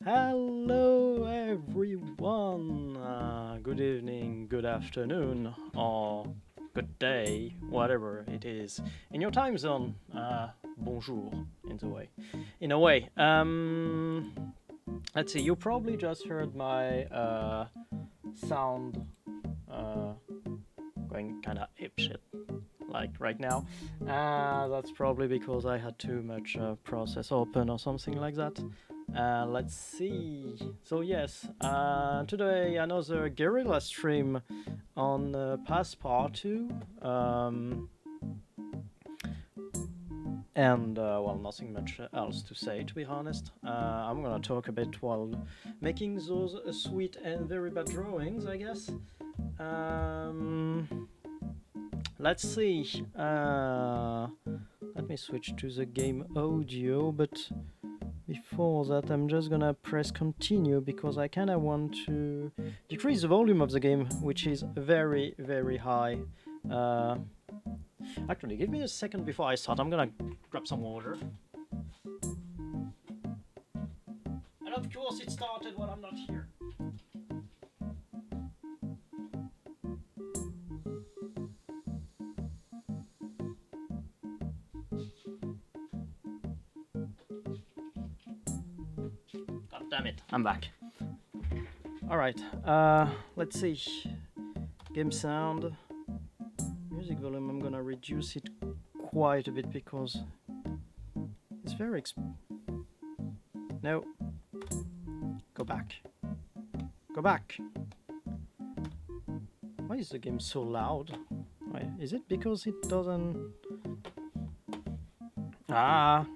Hello everyone! Good evening, good afternoon, or good day, whatever it is. In your time zone, bonjour, In a way. Let's see, you probably just heard my sound going kinda apeshit, like right now. That's probably because I had too much process open or something like that. Let's see. So yes, today another Guerrilla stream on Passpartout. And well, nothing much else to say, to be honest. I'm gonna talk a bit while making those sweet and very bad drawings, I guess. Let's see. Let me switch to the game audio, but before that I'm just gonna press continue because I kinda want to decrease the volume of the game, which is very, very high. Actually, give me a second before I start. I'm gonna grab some water. And of course it started when I'm not here. God damn it, I'm back. Alright, let's see. Game sound. Music volume, I'm gonna reduce it quite a bit because it's very No. Go back. Go back. Why is the game so loud? Why, is it because it doesn't... Ah!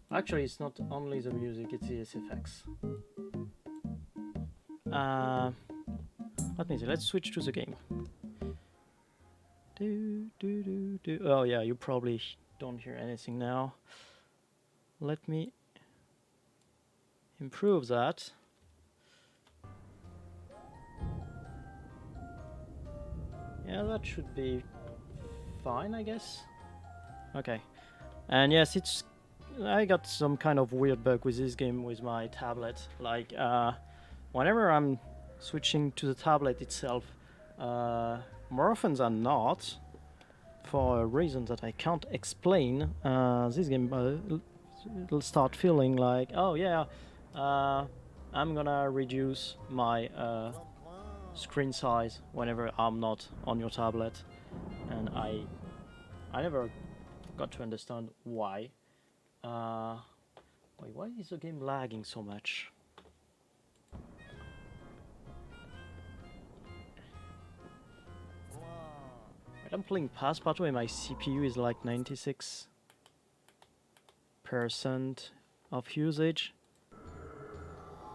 Actually, it's not only the music, it's the effects. Let me see, let's switch to the game. Oh yeah, you probably don't hear anything now. Let me improve that. Yeah, that should be fine, I guess. Okay. And yes, it's... I got some kind of weird bug with this game with my tablet. Like, whenever I'm switching to the tablet itself, more often than not, for a reason that I can't explain, this game it'll start feeling like, oh yeah, I'm gonna reduce my screen size whenever I'm not on your tablet, and I never got to understand why. Wait, why is the game lagging so much? Right, I'm playing Passpartout and my CPU is like 96% of usage.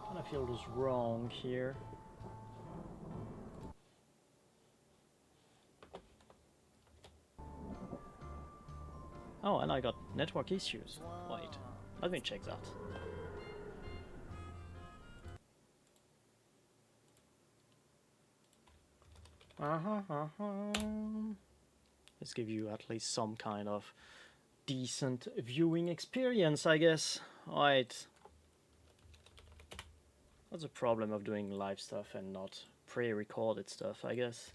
Kinda feels wrong here. Oh, and I got network issues. Wait, let me check that. Let's give you at least some kind of decent viewing experience, I guess. Right. That's the problem of doing live stuff and not pre-recorded stuff, I guess.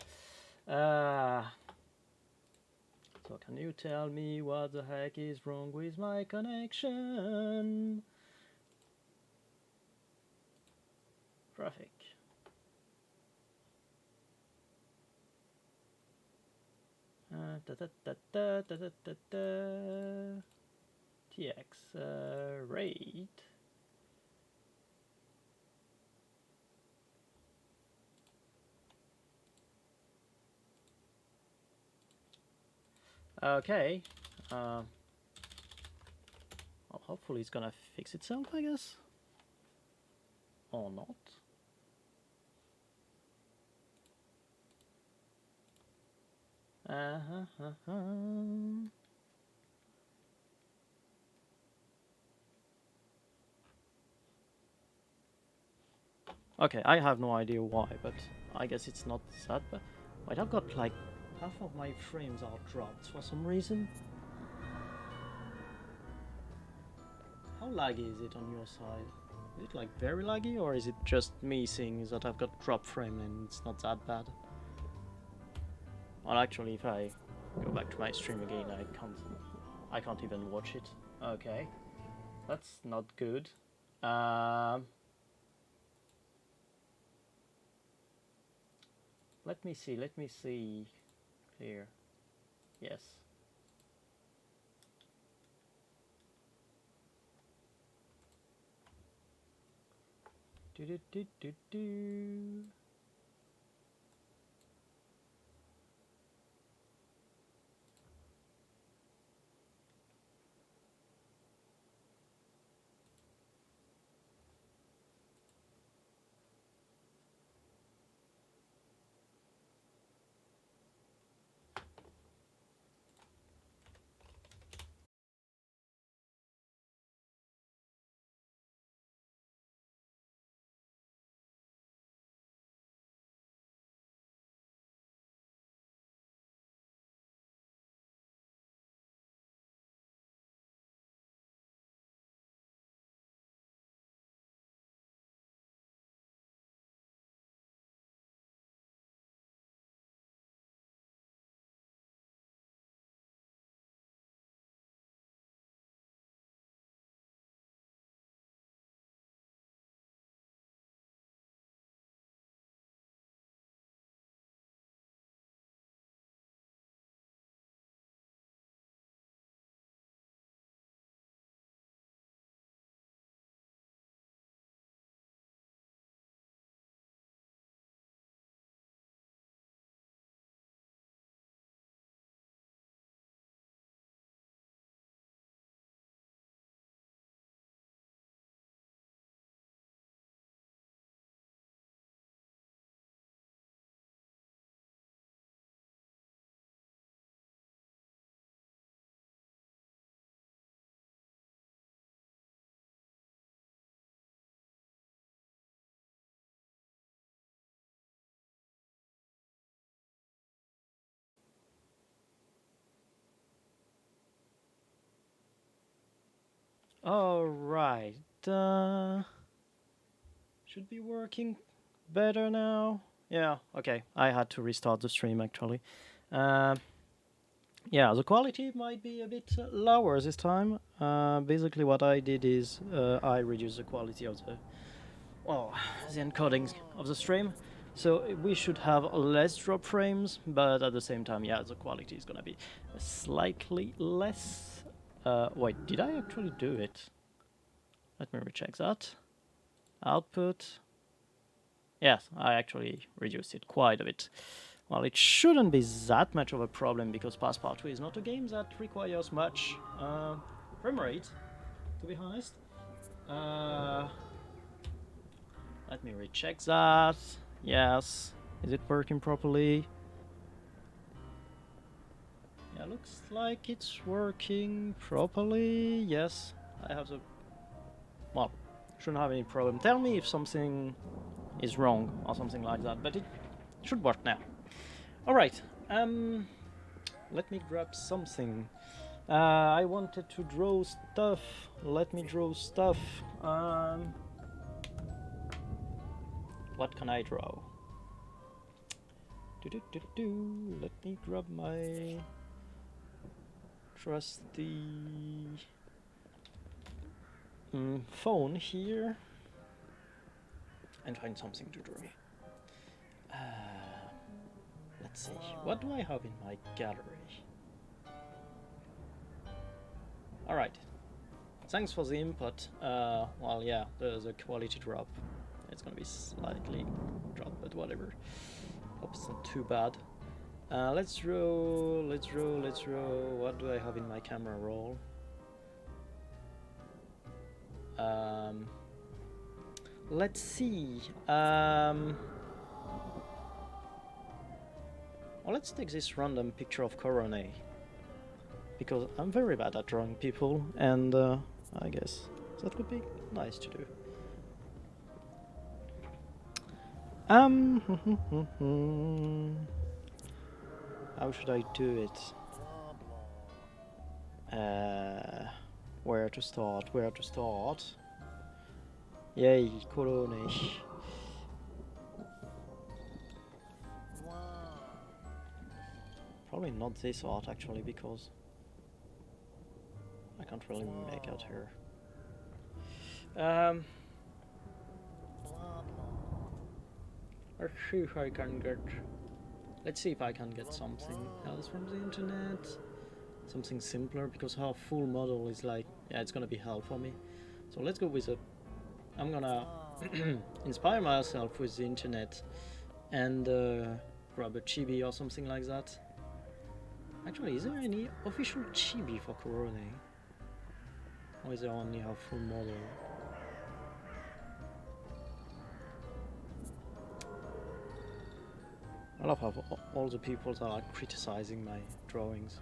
So can you tell me what the heck is wrong with my connection? Traffic. TX rate. Okay. Well, hopefully it's gonna fix itself, I guess. Or not. Okay, I have no idea why, but I guess it's not that bad. Wait, I've got like half of my frames are dropped for some reason. How laggy is it on your side? Is it like very laggy, or is it just me seeing that I've got drop frame and it's not that bad? Well, actually, if I go back to my stream again, I can't even watch it. Okay, that's not good. Let me see. Clear. Yes. Do do do do do. Alright, should be working better now. Yeah, okay, I had to restart the stream actually. Yeah, the quality might be a bit lower this time. Basically what I did is I reduced the quality of the encoding of the stream. So we should have less drop frames, but at the same time, yeah, the quality is gonna be slightly less. Wait, did I actually do it? Let me recheck that. Output. Yes, I actually reduced it quite a bit. Well, it shouldn't be that much of a problem because Passpartout is not a game that requires much frame rate, to be honest. Let me recheck that. Yes. Is it working properly? Yeah, looks like it's working properly. Yes. I have the... Well, shouldn't have any problem. Tell me if something is wrong or something like that, but it should work now. Alright. Let me grab something. I wanted to draw stuff. Let me draw stuff. What can I draw? Let me grab my trusty phone here and find something to draw. Let's see. What do I have in my gallery? Alright. Thanks for the input. Well, yeah, the quality drop. It's gonna be slightly dropped, but whatever. Hope it's not too bad. Let's draw. What do I have in my camera roll? Let's see. Well, let's take this random picture of Coronet. Because I'm very bad at drawing people, and I guess that would be nice to do. How should I do it? Where to start? Where to start? Yay, Corona. Probably not this art actually, because I can't really make out here. Let's see if I can get. Let's see if I can get something else from the internet. Something simpler, because her full model is like, yeah, it's gonna be hell for me. So let's go with a. I'm gonna inspire myself with the internet and grab a chibi or something like that. Actually, is there any official chibi for Corona? Or is there only her full model? I love how all the people are like criticizing my drawings,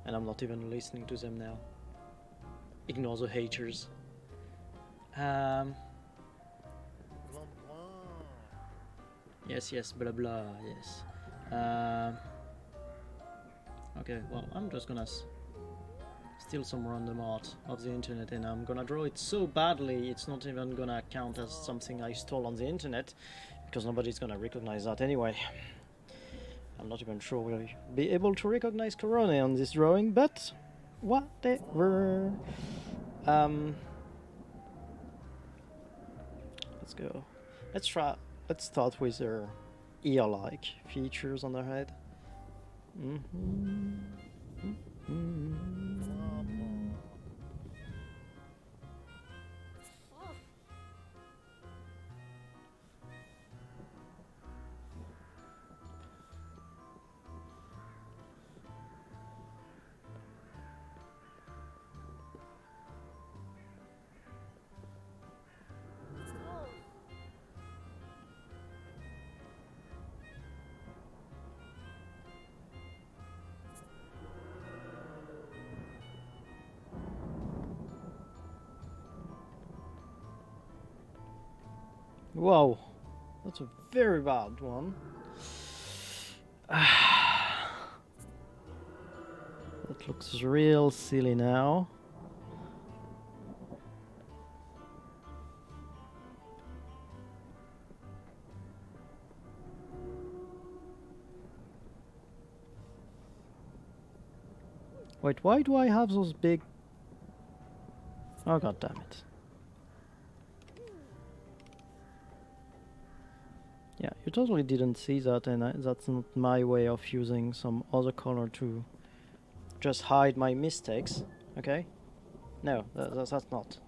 and I'm not even listening to them now. Ignore the haters. Yes, blah blah, yes. Okay, well, I'm just gonna steal some random art of the internet, and I'm gonna draw it so badly it's not even gonna count as something I stole on the internet, because nobody's gonna recognize that anyway. I'm not even sure we'll be able to recognize Corona on this drawing, but whatever. Let's go. Let's start with her ear-like features on her head. Whoa, that's a very bad one. That looks real silly now. Wait, why do I have those big... Oh, god damn it. Yeah, you totally didn't see that, and that's not my way of using some other color to just hide my mistakes, okay? No, that's not.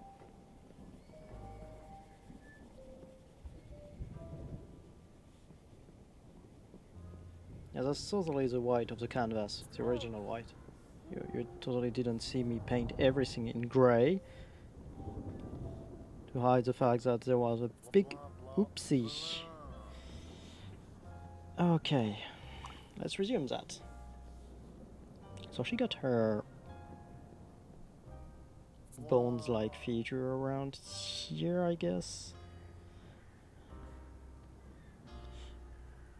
Yeah, that's totally the white of the canvas, the original white. You totally didn't see me paint everything in grey to hide the fact that there was a big oopsie. Okay, let's resume that. So she got her bones-like feature around here, I guess.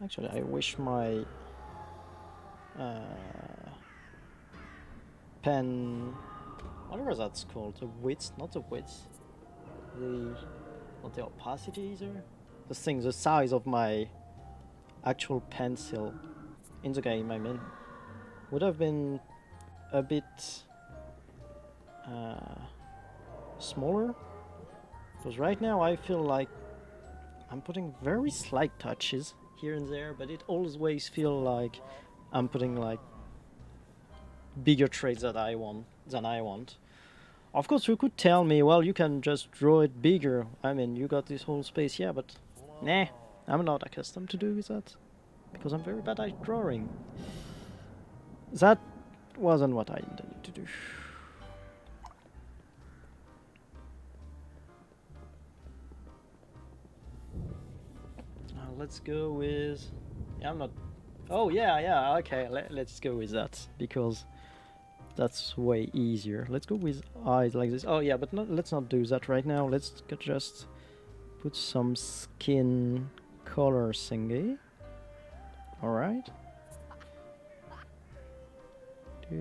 Actually, I wish my pen, whatever that's called, the width, not the width, not the opacity either. The size of my actual pencil in the game, I mean, would have been a bit smaller, because right now I feel like I'm putting very slight touches here and there, but it always feels like I'm putting like bigger traits than I want. Of course, you could tell me, well, you can just draw it bigger. I mean, you got this whole space, yeah, but nah, I'm not accustomed to do that, because I'm very bad at drawing. That wasn't what I intended to do. Let's go with... Yeah, I'm not... Oh, yeah, okay, let's go with that, because that's way easier. Let's go with eyes like this. Oh, yeah, but let's not do that right now. Let's just put some skin color thingy. Alright. To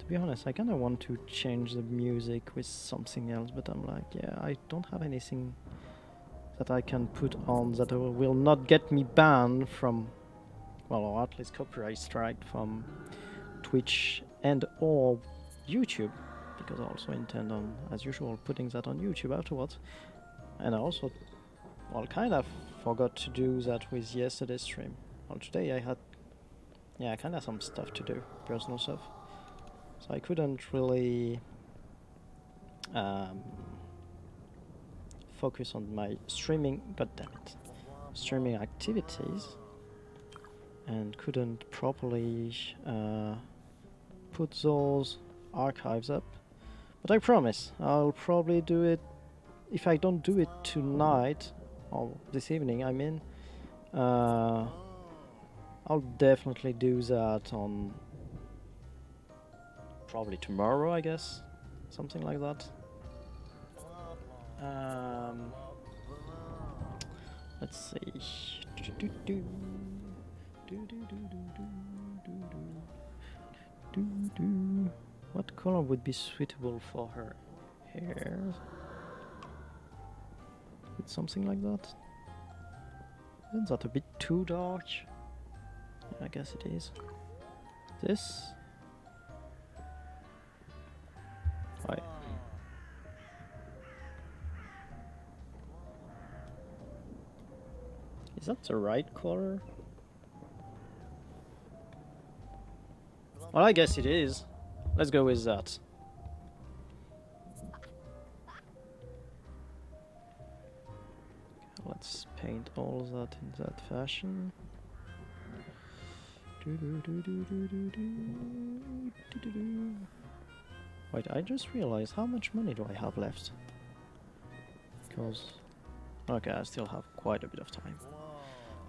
be honest, I kind of want to change the music with something else, but I'm like, yeah, I don't have anything that I can put on that will not get me banned from, well, or at least copyright strike from Twitch and or YouTube, because I also intend on, as usual, putting that on YouTube afterwards. And I also, well, kind of forgot to do that with yesterday's stream. Well, today I had, yeah, kind of some stuff to do, personal stuff. So I couldn't really focus on my streaming, streaming activities, and couldn't properly put those archives up. But I promise, I'll probably do it. If I don't do it tonight, or this evening, I mean, I'll definitely do that on probably tomorrow, I guess, something like that. Let's see. What color would be suitable for her hair? With something like that? Isn't that a bit too dark? Yeah, I guess it is. This? Why? Is that the right color? Well, I guess it is. Let's go with that. Let's paint all that in that fashion. Wait, I just realized how much money do I have left? Because... okay, I still have quite a bit of time.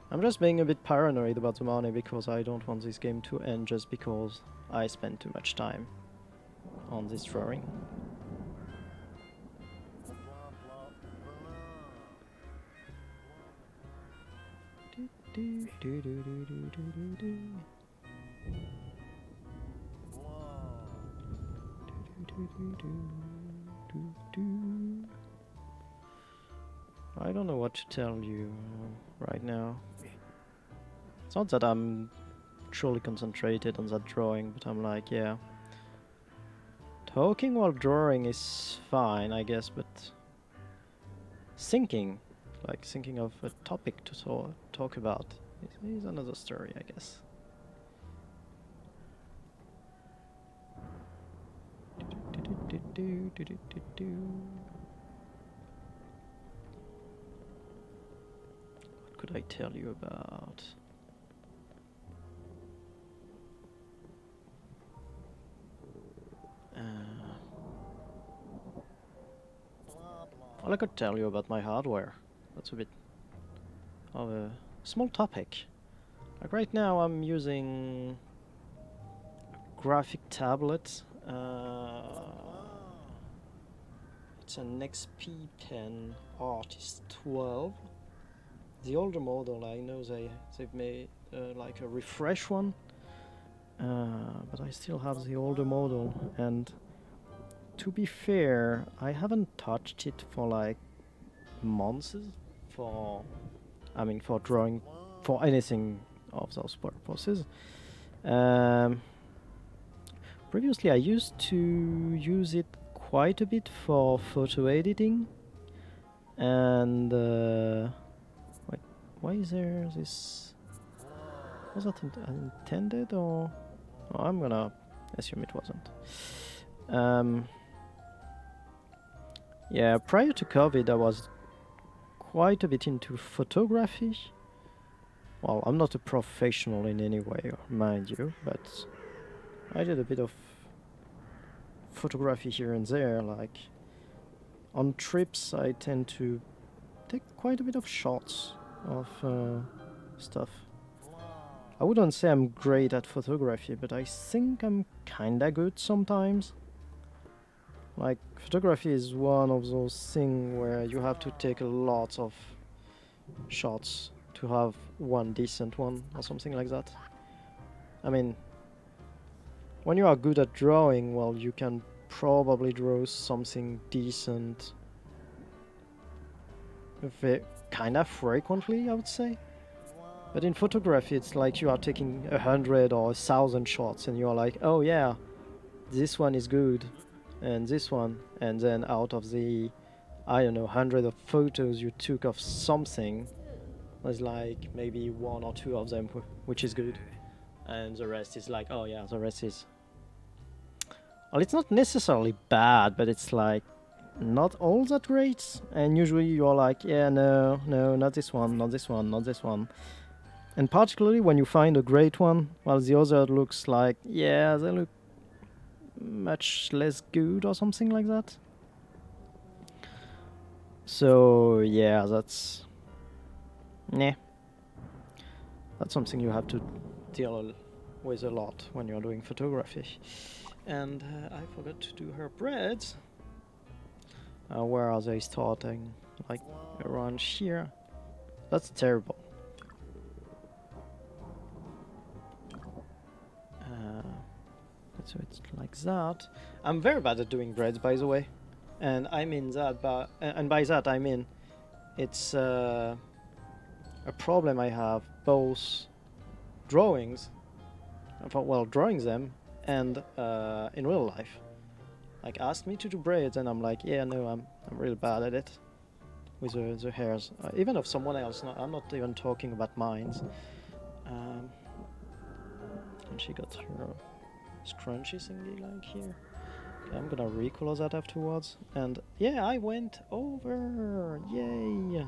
I'm just being a bit paranoid about the money because I don't want this game to end just because I spent too much time on this drawing. I don't know what to tell you right now. It's not that I'm truly concentrated on that drawing, but I'm like, yeah. Talking while drawing is fine, I guess, but thinking of a topic to talk about is another story, I guess. What could I tell you about? Well, I could tell you about my hardware. That's a bit of a small topic. Like right now I'm using a graphic tablet. It's an XP Pen Artist 12. The older model, I know they've made like a refresh one, but I still have the older model, and to be fair, I haven't touched it for like months for drawing, for anything of those purposes. Previously I used to use it quite a bit for photo editing, and wait, why is there this? Was that intended, or? Oh, I'm gonna assume it wasn't. Yeah, prior to COVID I was quite a bit into photography. Well, I'm not a professional in any way, mind you, but I did a bit of photography here and there. Like on trips I tend to take quite a bit of shots of stuff. I wouldn't say I'm great at photography, but I think I'm kinda good sometimes. Like, photography is one of those things where you have to take a lot of shots to have one decent one or something like that. I mean, when you are good at drawing, well, you can probably draw something decent kind of frequently, I would say. But in photography, it's like you are taking 100 or 1,000 shots and you're like, oh yeah, this one is good, and this one, and then out of the, I don't know, 100 of photos you took of something, there's like maybe 1 or 2 of them which is good, and the rest is like, oh yeah, the rest is, well, it's not necessarily bad, but it's like not all that great, and usually you're like, yeah, no, not this one, not this one, not this one. And particularly when you find a great one, while the other looks like, yeah, they look much less good or something like that. So yeah, that's that's something you have to deal with a lot when you're doing photography. And I forgot to do her breads. Where are they starting? Like around here. That's terrible. So it's like that. I'm very bad at doing breads, by the way, and I mean that. And by that I mean it's a problem I have both drawings, well, drawing them, and in real life. Like, ask me to do braids, and I'm like, yeah, no, I'm really bad at it with the hairs. Even of someone else. I'm not even talking about mine. And she got her scrunchy thingy like here. Okay, I'm gonna recolor that afterwards. And yeah, I went over. Yay.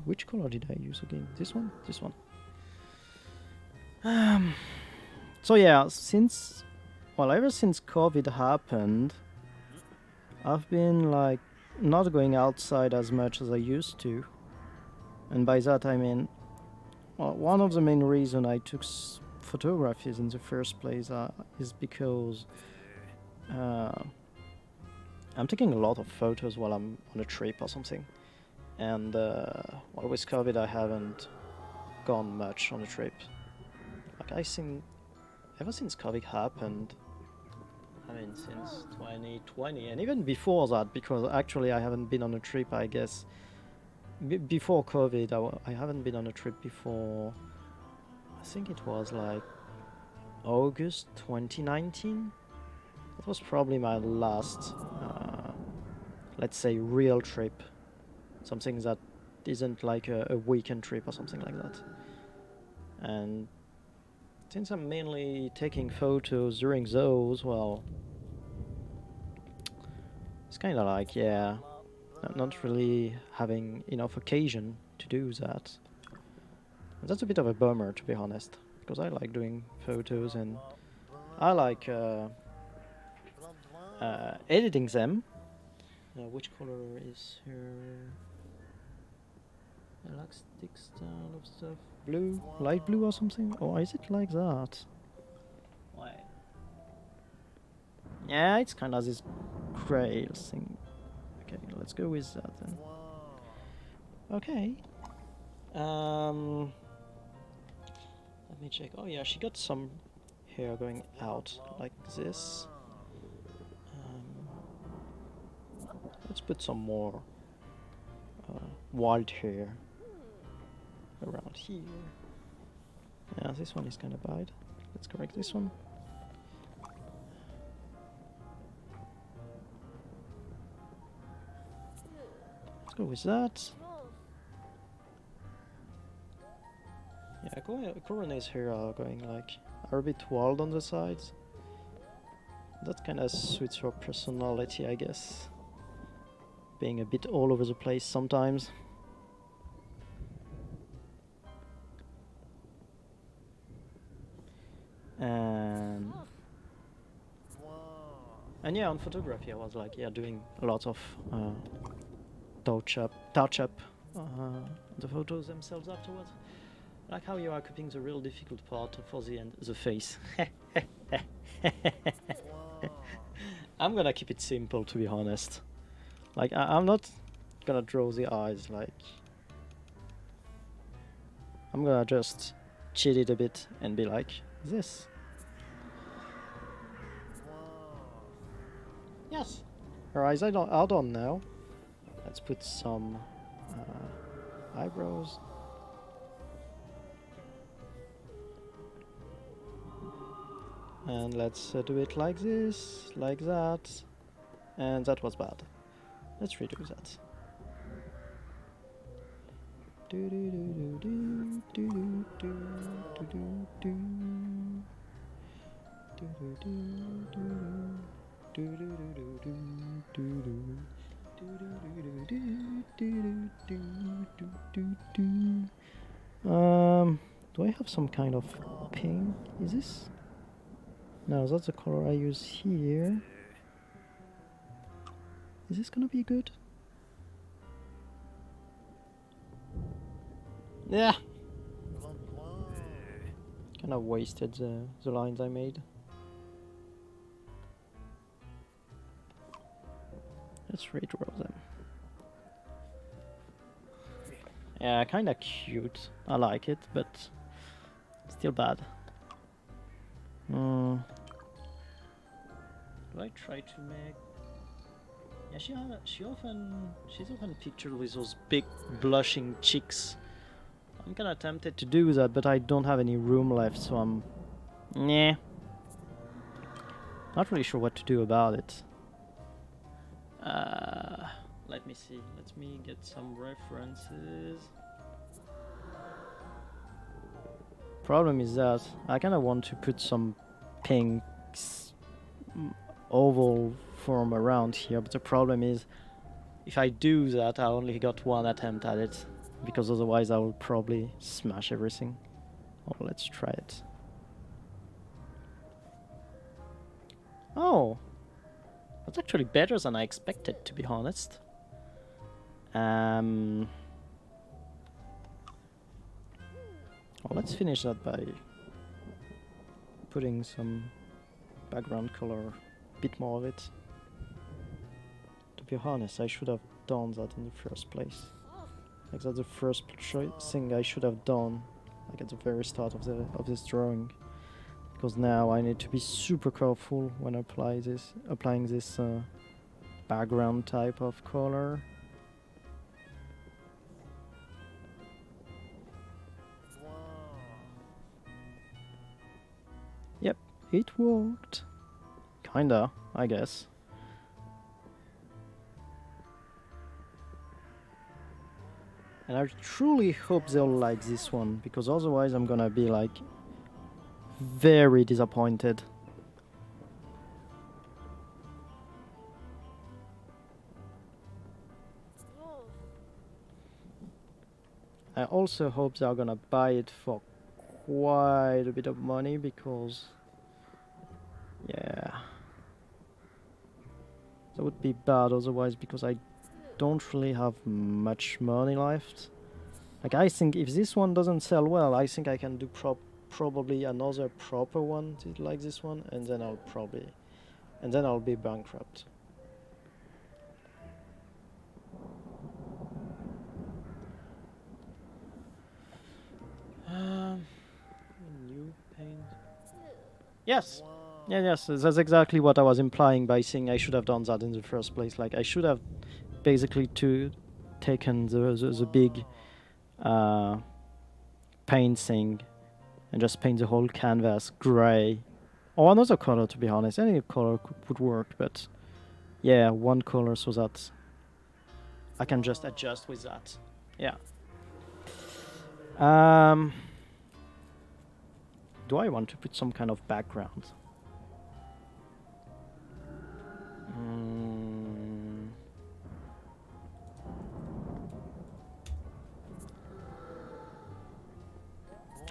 Which color did I use again? This one? This one. So yeah, ever since COVID happened, I've been like not going outside as much as I used to. And by that I mean, well, one of the main reasons I took photographies in the first place is because I'm taking a lot of photos while I'm on a trip or something. And well, with COVID I haven't gone much on a trip. Like, ever since COVID happened, I mean since 2020, and even before that, because actually I haven't been on a trip, I guess, before COVID, I haven't been on a trip before, I think it was like August 2019. That was probably my last, let's say, real trip. Something that isn't like a weekend trip or something like that. And since I'm mainly taking photos during those, well, it's kind of like, yeah, not really having enough occasion to do that. And that's a bit of a bummer, to be honest, because I like doing photos and I like editing them. Which color is her elastic style of stuff? Blue? Light blue or something? Or is it like that? Why? Yeah, it's kind of this gray thing. Okay, let's go with that then. Okay. Let me check. Oh yeah, she got some hair going out like this. Let's put some more wild hair around here. Yeah, this one is kind of bad. Let's correct this one. Let's go with that. Yeah, Corona's hair are a bit wild on the sides. That kind of suits her personality, I guess. Being a bit all over the place sometimes. And yeah, on photography I was like, yeah, doing a lot of touch up the photos themselves afterwards. Like how you are keeping the real difficult part for the end, the face. I'm gonna keep it simple, to be honest. Like, I'm not gonna draw the eyes, like... I'm gonna just cheat it a bit and be like, this. Yes! Her eyes are done now. Let's put some eyebrows. And let's do it like this, like that. And that was bad. Let's redo that. Do I have some kind of pink? Is this? No, that's the color I use here. Is this gonna be good? Yeah! Kind of wasted the lines I made. Let's redraw them. Yeah, kinda cute. I like it, but still bad. Do I try to make... Yeah, she's often pictured with those big blushing cheeks. I'm kinda tempted to do that, but I don't have any room left, so I'm... Nah. Not really sure what to do about it. Let me see. Let me get some references. Problem is that I kinda want to put some pink oval form around here, but the problem is if I do that, I only got one attempt at it, because otherwise I will probably smash everything. Oh, let's try it. Oh, that's actually better than I expected, to be honest. Well, let's finish that by putting some background color, a bit more of it. To be honest, I should have done that in the first place. Like, that's the first thing I should have done, like at the very start of this drawing. Because now I need to be super careful when applying this background type of color. Yep, it worked. Kinda, I guess. And I truly hope they'll like this one, because otherwise I'm gonna be like very disappointed. I also hope they're gonna buy it for quite a bit of money, because yeah, that would be bad otherwise, because I don't really have much money left. Like, I think if this one doesn't sell well, I think I can do probably another proper one like this one, and then I'll be bankrupt. New paint. Yes. Yeah, yes, that's exactly what I was implying by saying I should have done that in the first place. Like, I should have basically taken the big paint thing and just paint the whole canvas gray, or another color, to be honest. Any color would work, but yeah, one color so that I can just adjust with that. Yeah. Do I want to put some kind of background?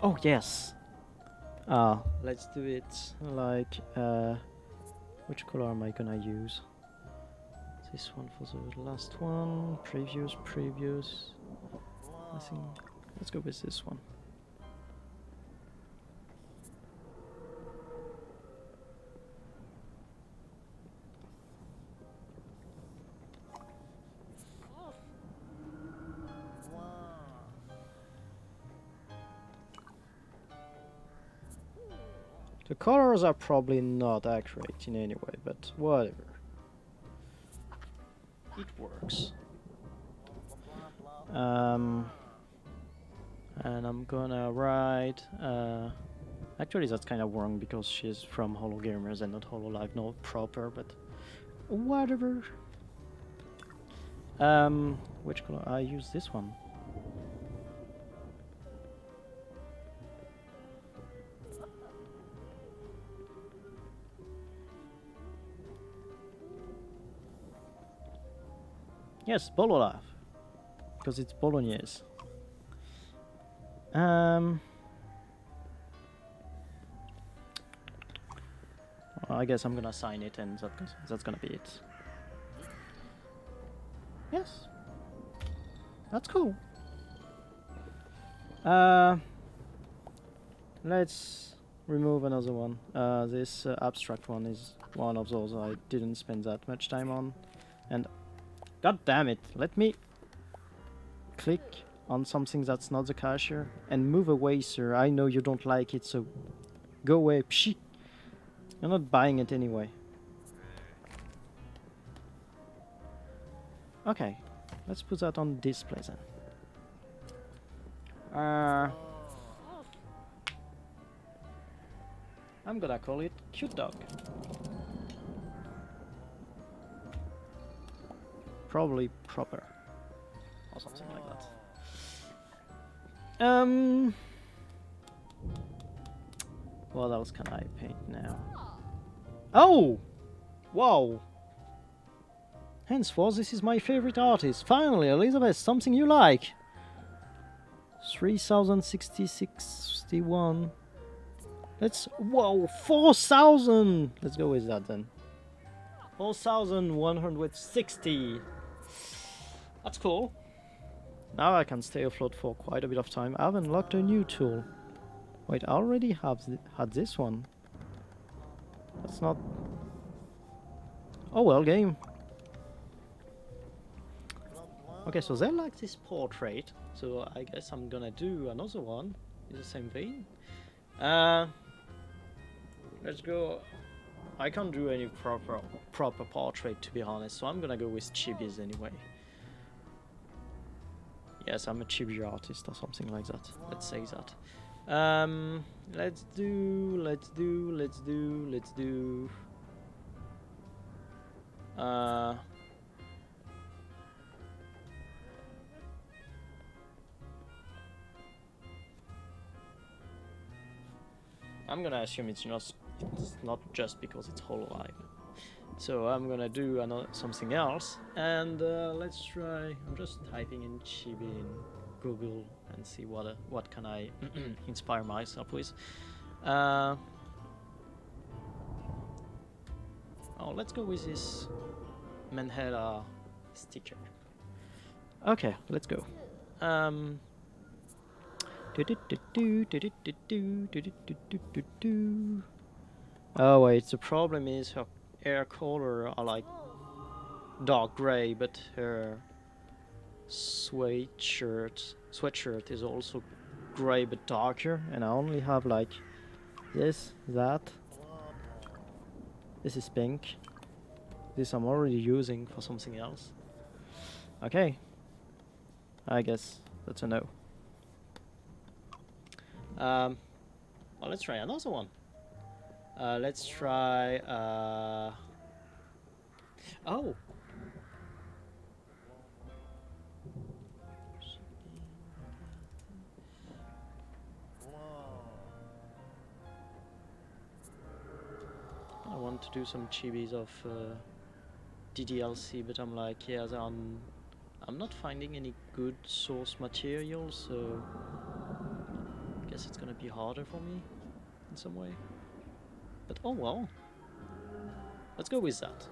Oh yes. Let's do it like which color am I gonna use? this one for the last one. Previous. I think let's go with this one. The colors are probably not accurate in any way, but whatever. It works. And I'm gonna write. Actually, that's kind of wrong because she's from Holo Gamers and not Hololive, no proper, but whatever. Which color? I use this one. Yes, Bololave, because it's Bolognese. I guess I'm gonna sign it, and that's gonna be it. Yes, that's cool. Let's remove another one. This abstract one is one of those I didn't spend that much time on, and god damn it, let me click on something that's not the cashier and move away, sir. I know you don't like it, so go away. Pshit. You're not buying it anyway. Okay, let's put that on display then. I'm gonna call it Cute Dog. Probably proper or something like that. What else can I paint now? Oh! Wow! Henceforth, this is my favorite artist. Finally, Elizabeth, something you like. 3066.61. Let's... Whoa! 4,000! Let's go with that then. 4,160. That's cool. Now I can stay afloat for quite a bit of time. I've unlocked a new tool. Wait, I already have had this one. That's not... Oh well, game. Okay, so they like this portrait, so I guess I'm gonna do another one in the same vein. Let's go. I can't do any proper portrait, to be honest, so I'm gonna go with chibis anyway. Yes, I'm a chibi artist or something like that. Let's say that. Let's do. I'm gonna assume it's not just because it's Hololive. So I'm gonna do something else, and let's try. I'm just typing in chibi in Google and see what can I inspire myself with. Oh, let's go with this Manhattan sticker. Okay, let's go. Oh wait, the problem is her hair color are like dark gray, but her sweatshirt is also gray but darker, and I only have like this, that. This is pink. This I'm already using for something else. Okay, I guess that's a no. Well, let's try another one. Let's try. Oh. I want to do some chibis of DDLC, but I'm like, yeah, I'm not finding any good source material, so I guess it's gonna be harder for me in some way. But oh well. Let's go with that.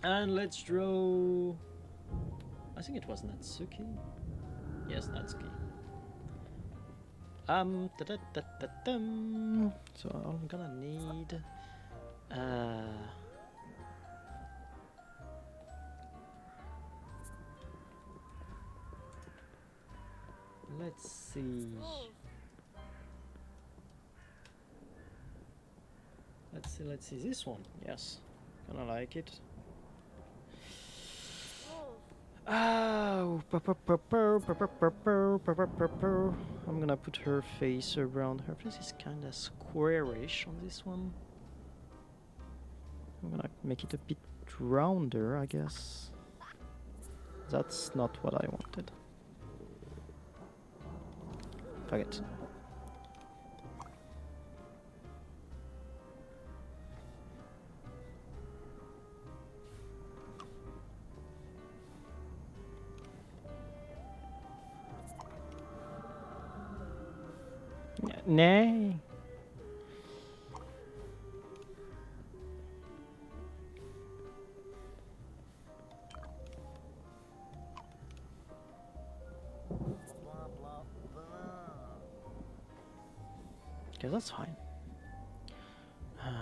And let's draw. I think it was Natsuki. Yes, Natsuki. So I'm gonna need. Let's see. Let's see this one. Yes, kinda like it. Oh, I'm gonna put her face around. Her face is kinda squarish on this one. I'm gonna make it a bit rounder, I guess. That's not what I wanted. Fuck it. Nay. Okay, that's fine.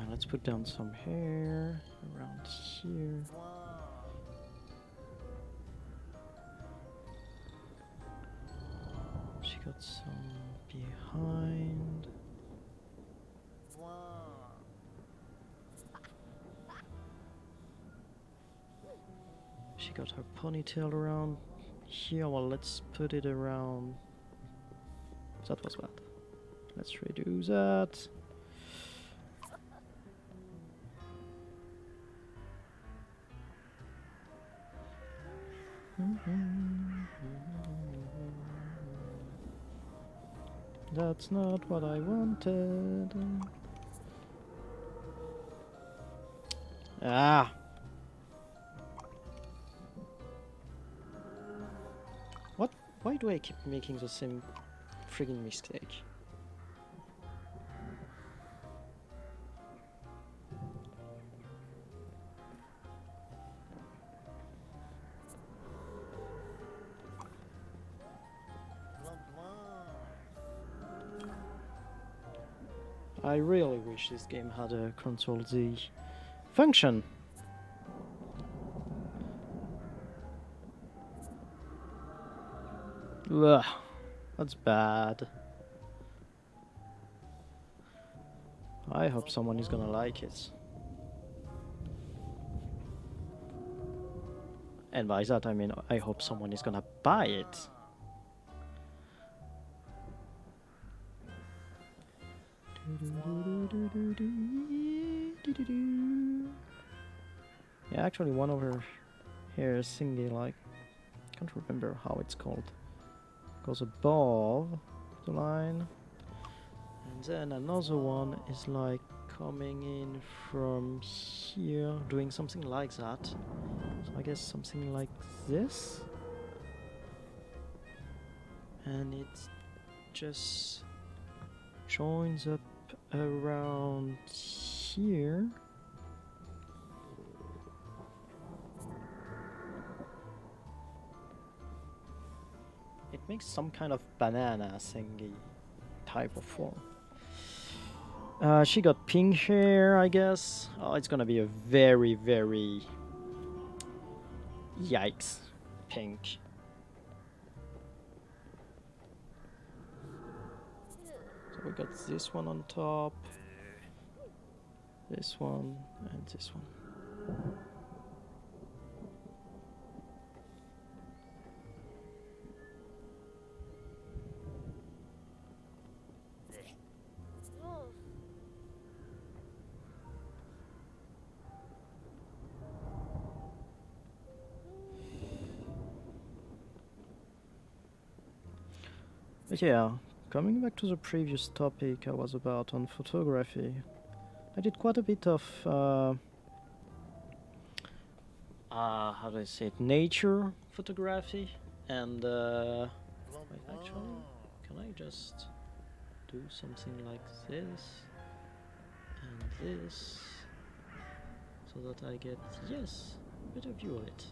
Let's put down some hair around here. She got some behind. She got her ponytail around here. Well, let's put it around. That was bad. Let's redo that. That's not what I wanted. Ah! What? Why do I keep making the same friggin' mistake? I really wish this game had a Control Z function. Ugh, that's bad. I hope someone is gonna like it. And by that I mean I hope someone is gonna buy it. Yeah, actually one of her hair is singing like, I can't remember how it's called. Goes above the line. And then another one is like coming in from here, doing something like that. So I guess something like this. And it just joins up around here. It makes some kind of banana thingy type of form. She got pink hair, I guess. Oh, it's gonna be a very, very... Yikes. Pink. So we got this one on top. This one, and this one. But yeah, coming back to the previous topic I was about on photography, I did quite a bit of, how do I say it, nature photography, and, wait, actually, can I just do something like this, and this, so that I get, yes, better view of it.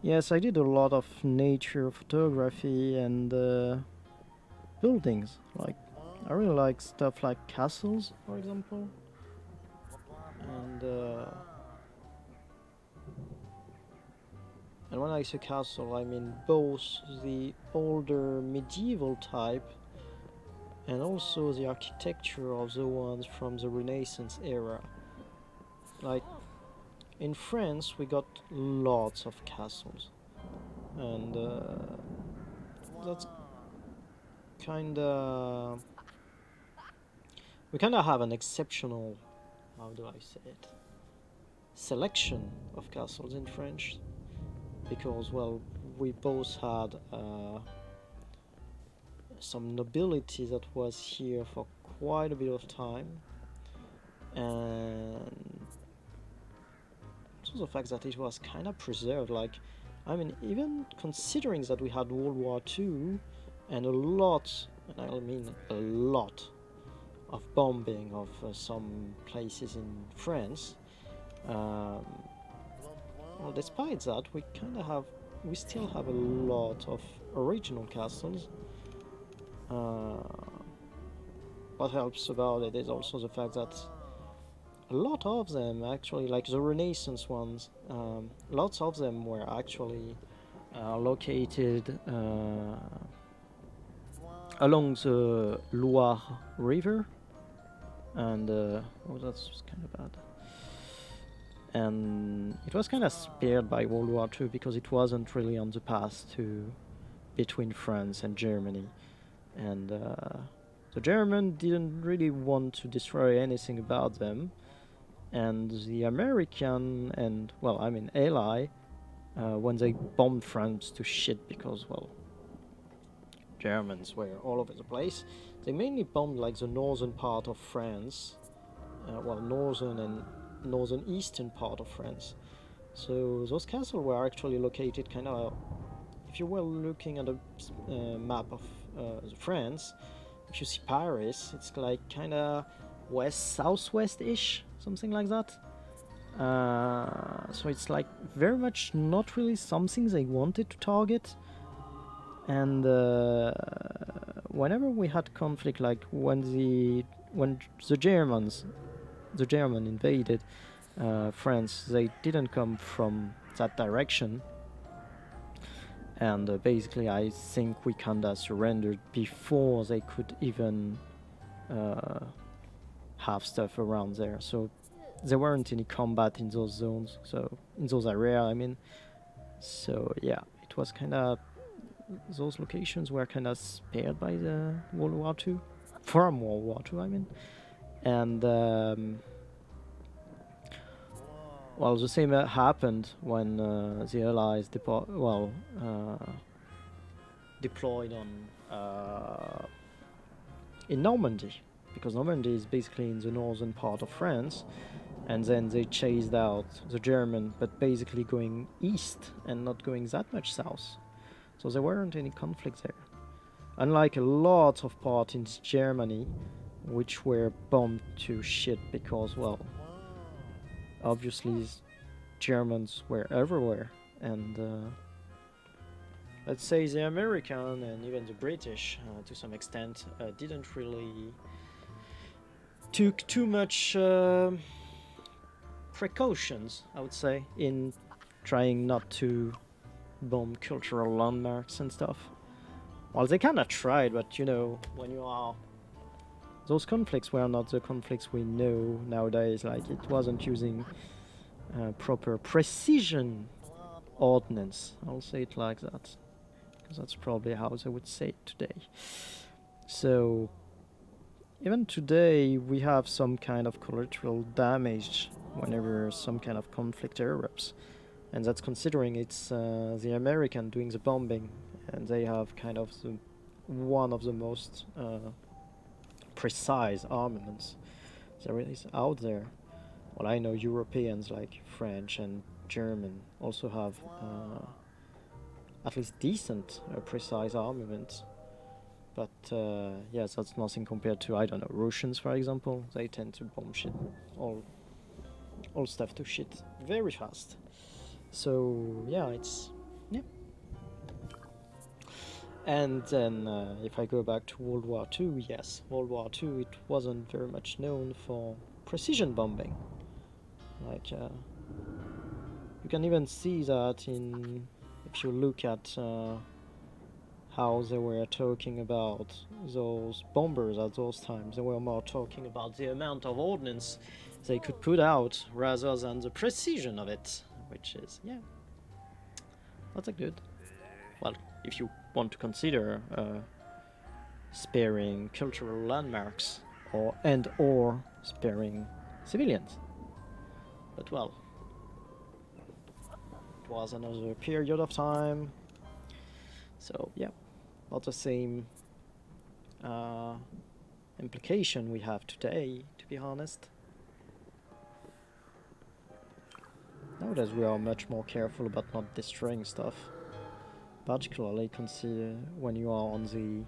Yes, I did a lot of nature photography and buildings. Like, I really like stuff like castles, for example. And when I say castle, I mean both the older medieval type and also the architecture of the ones from the Renaissance era. Like, in France, we got lots of castles, and that's kinda. We kinda have an exceptional, how do I say it, selection of castles in French, because, well, we both had some nobility that was here for quite a bit of time, and also the fact that it was kind of preserved. Like, I mean, even considering that we had World War II and a lot, and I mean a lot, of bombing of some places in France, well, despite that, we still have a lot of original castles. What helps about it is also the fact that a lot of them actually, like the Renaissance ones, lots of them were actually located along the Loire River, and oh, that's kind of bad. And it was kind of spared by World War II because it wasn't really on the path to between France and Germany, and the German didn't really want to destroy anything about them, and the American and, well, I mean, ally, when they bombed France to shit because, well, Germans were all over the place, they mainly bombed like the northern part of France, well, northern and northern eastern part of France. So those castles were actually located kind of, if you were looking at a map of France, if you see Paris, it's like kind of west southwest-ish, something like that. So it's like very much not really something they wanted to target. And whenever we had conflict, like when the German invaded France, they didn't come from that direction, and basically I think we kinda surrendered before they could even have stuff around there. So there weren't any combat in those zones, so in those areas, I mean. So yeah, it was kind of, those locations were kind of spared by the World War II, from World War II, I mean. And well, the same happened when the Allies deployed on in Normandy, because Normandy is basically in the northern part of France, and then they chased out the German, but basically going east and not going that much south. So there weren't any conflicts there. Unlike a lot of parts in Germany, which were bombed to shit because, well, obviously Germans were everywhere, and let's say the American and even the British, to some extent, didn't really took too much precautions, I would say, in trying not to bomb cultural landmarks and stuff. Well, they kind of tried, but you know, when you are... Those conflicts were not the conflicts we know nowadays. Like, it wasn't using proper precision ordnance. I'll say it like that, because that's probably how they would say it today. So, even today, we have some kind of collateral damage whenever some kind of conflict erupts. And that's considering it's the American doing the bombing, and they have kind of one of the most precise armaments there is out there. Well, I know Europeans like French and German also have at least decent precise armaments. But yes, that's nothing compared to, I don't know, Russians, for example. They tend to bomb shit, all stuff to shit very fast. So yeah, it's yeah. And then if I go back to World War II, yes, World War II, it wasn't very much known for precision bombing. Like you can even see that in if you look at how they were talking about those bombers at those times. They were more talking about the amount of ordnance they could put out rather than the precision of it, which is, yeah, that's a good. Well, if you want to consider sparing cultural landmarks or sparing civilians. But well, it was another period of time, so yeah, not the same implication we have today, to be honest. Nowadays we are much more careful about not destroying stuff, particularly consider when you are on the,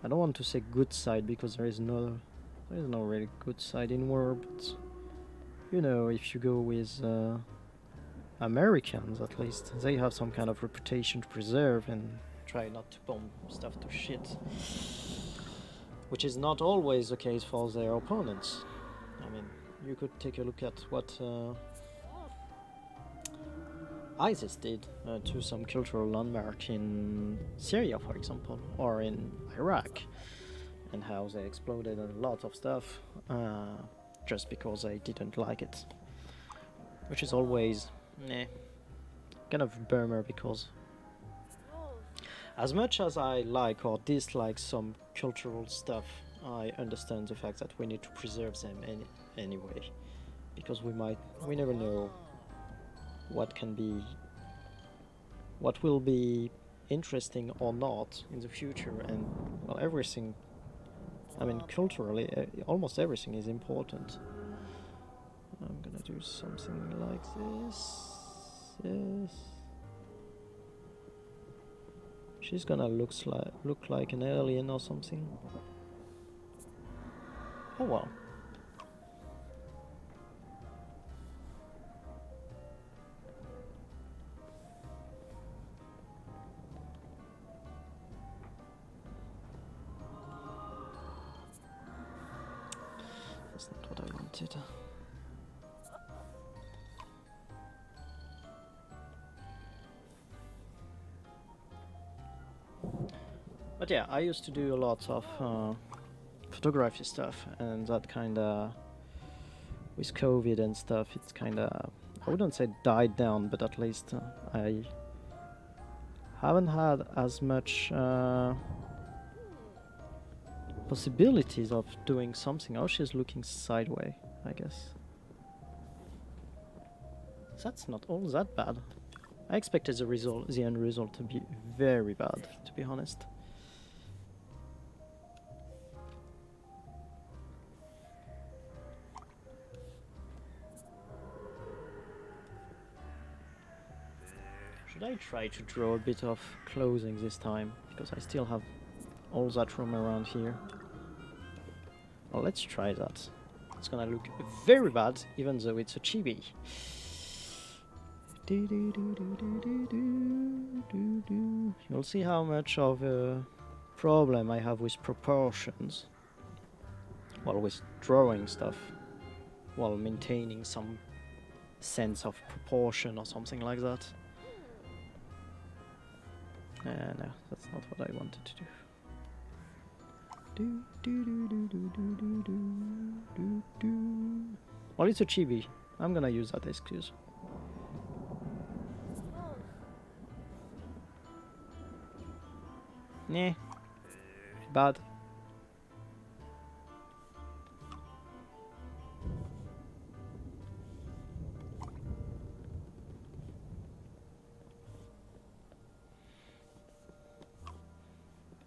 I don't want to say good side because there is no really good side in war, but you know, if you go with Americans, at least they have some kind of reputation to preserve and try not to bomb stuff to shit, which is not always the case for their opponents. I mean, you could take a look at what ISIS did to some cultural landmark in Syria, for example, or in Iraq, and how they exploded a lot of stuff just because they didn't like it, which is always kind of bummer, because as much as I like or dislike some cultural stuff, I understand the fact that we need to preserve them anyway, because we never know what will be interesting or not in the future. And well, everything, I mean, culturally, almost everything is important. I'm gonna do something like this. Yes. She's gonna look like an alien or something. Oh well. That's not what I wanted. But yeah, I used to do a lot of photography stuff, and that kinda, with COVID and stuff, it's kinda, I wouldn't say died down, but at least I haven't had as much possibilities of doing something. Oh, she's looking sideways, I guess. That's not all that bad. I expected the end result to be very bad, to be honest. Should I try to draw a bit of closing this time? Because I still have all that room around here. Well, let's try that. It's gonna look very bad, even though it's a chibi. You'll see how much of a problem I have with proportions. Well, with drawing stuff, while maintaining some sense of proportion or something like that. No, that's not what I wanted to do. Well, it's a chibi. I'm gonna use that excuse. Nah. Bad.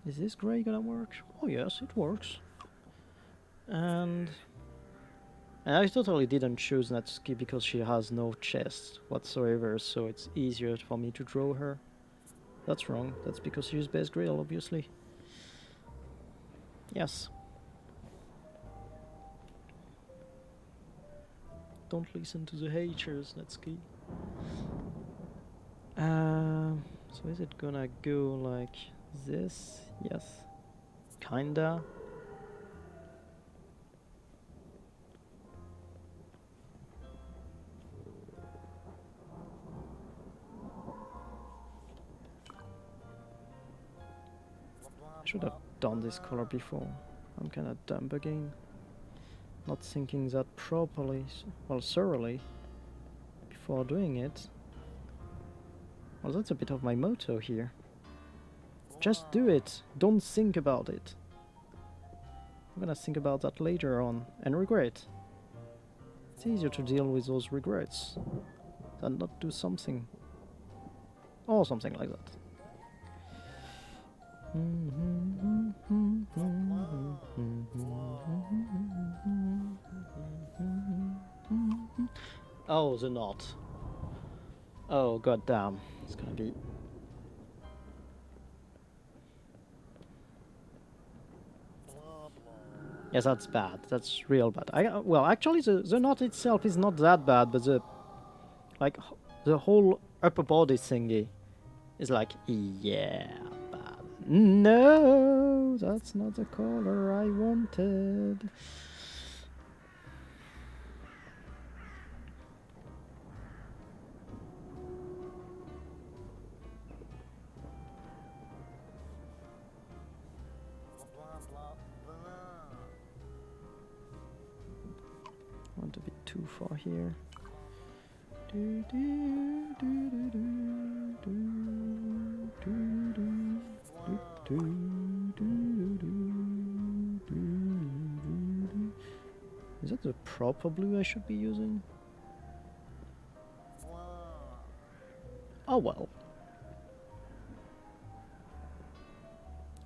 Is this grey gonna work? Oh yes, it works. And I totally didn't choose Natsuki because she has no chest whatsoever, so it's easier for me to draw her. That's wrong. That's because she's base grill, obviously. Yes. Don't listen to the haters, that's key. So is it gonna go like this? Yes. Kinda. I should have done this color before. I'm kinda dumb again. Not thinking that properly, well, thoroughly, before doing it. Well, that's a bit of my motto here. Just do it, don't think about it. I'm gonna think about that later on and regret. It's easier to deal with those regrets than not do something. Or something like that. Oh, the knot. Oh, goddamn. It's gonna be... Yes, that's bad. That's real bad. Well, actually, the knot itself is not that bad, but the... Like, the whole upper body thingy is like, yeah, bad. No, that's not the color I wanted. Want a bit too far here. Is that the proper blue I should be using? Oh well.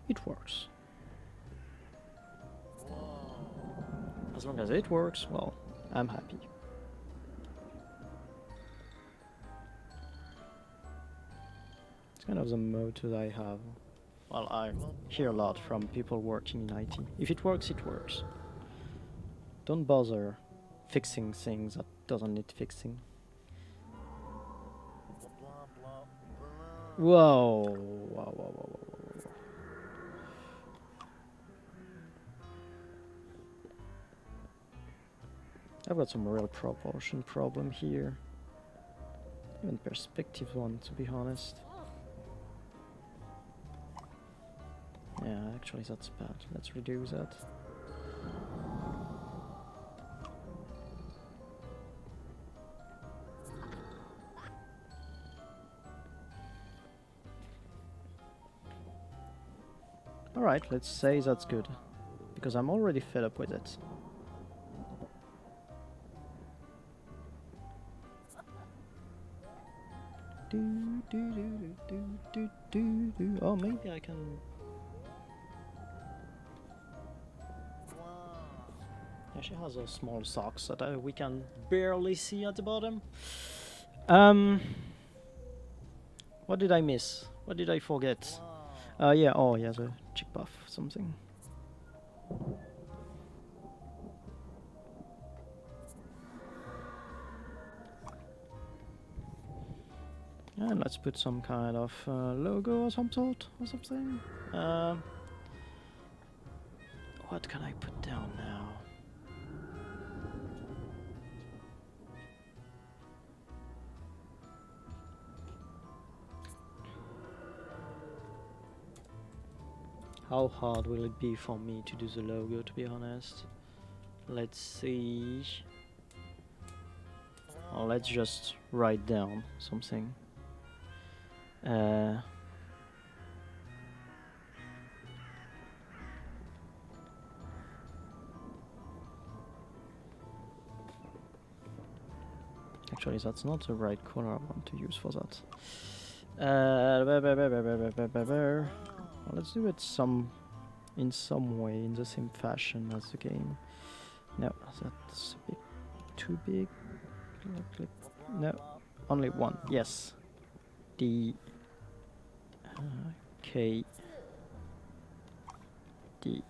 It works. As long as it works, well, I'm happy. It's kind of the motto I have. Well, I hear a lot from people working in IT. If it works, it works. Don't bother fixing things that doesn't need fixing. Whoa, whoa, whoa, whoa, whoa, whoa. I've got some real proportion problem here. Even perspective one, to be honest. Yeah, actually that's bad. Let's reduce that. Alright, let's say that's good. Because I'm already fed up with it. Oh, maybe I can... Yeah, she has those small socks that we can barely see at the bottom. What did I miss? What did I forget? Yeah, oh yeah, the cheek buff, something. And let's put some kind of logo or some sort, or something. What can I put down now? How hard will it be for me to do the logo, to be honest? Let's see. Or let's just write down something. Actually, that's not the right color I want to use for that. Well, let's do it in some way, in the same fashion as the game. No, that's a bit too big. No, only one. Yes. D K D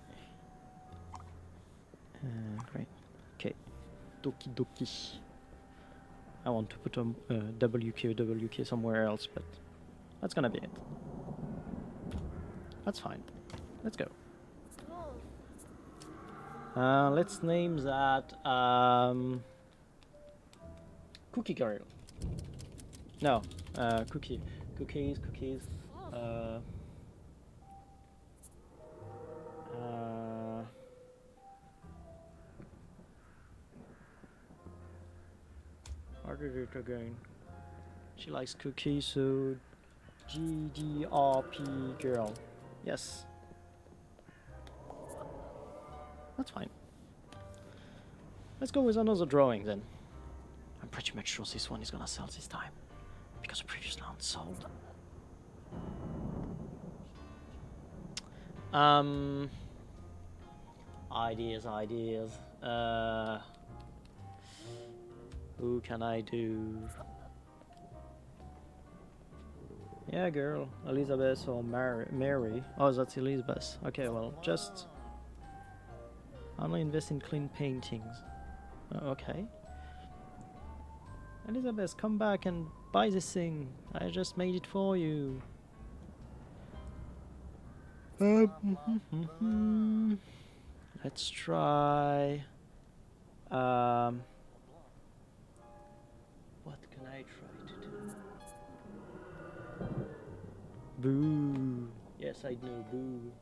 Great. Okay. Doki doki. I want to put a WK somewhere else, but that's gonna be it. That's fine. Let's go. Let's name that Cookie Girl. No, cookies. What did it again? She likes cookies, so GDRP girl. Yes. That's fine. Let's go with another drawing then. I'm pretty much sure this one is gonna sell this time, because the previous one sold. Ideas. Who can I do? Yeah, girl. Elizabeth or Mary. Oh, that's Elizabeth. Okay, well, just only invest in clean paintings. Okay. Elizabeth, come back and buy this thing. I just made it for you. Let's try. What can I try to do? Boo. Yes, I know. Boo.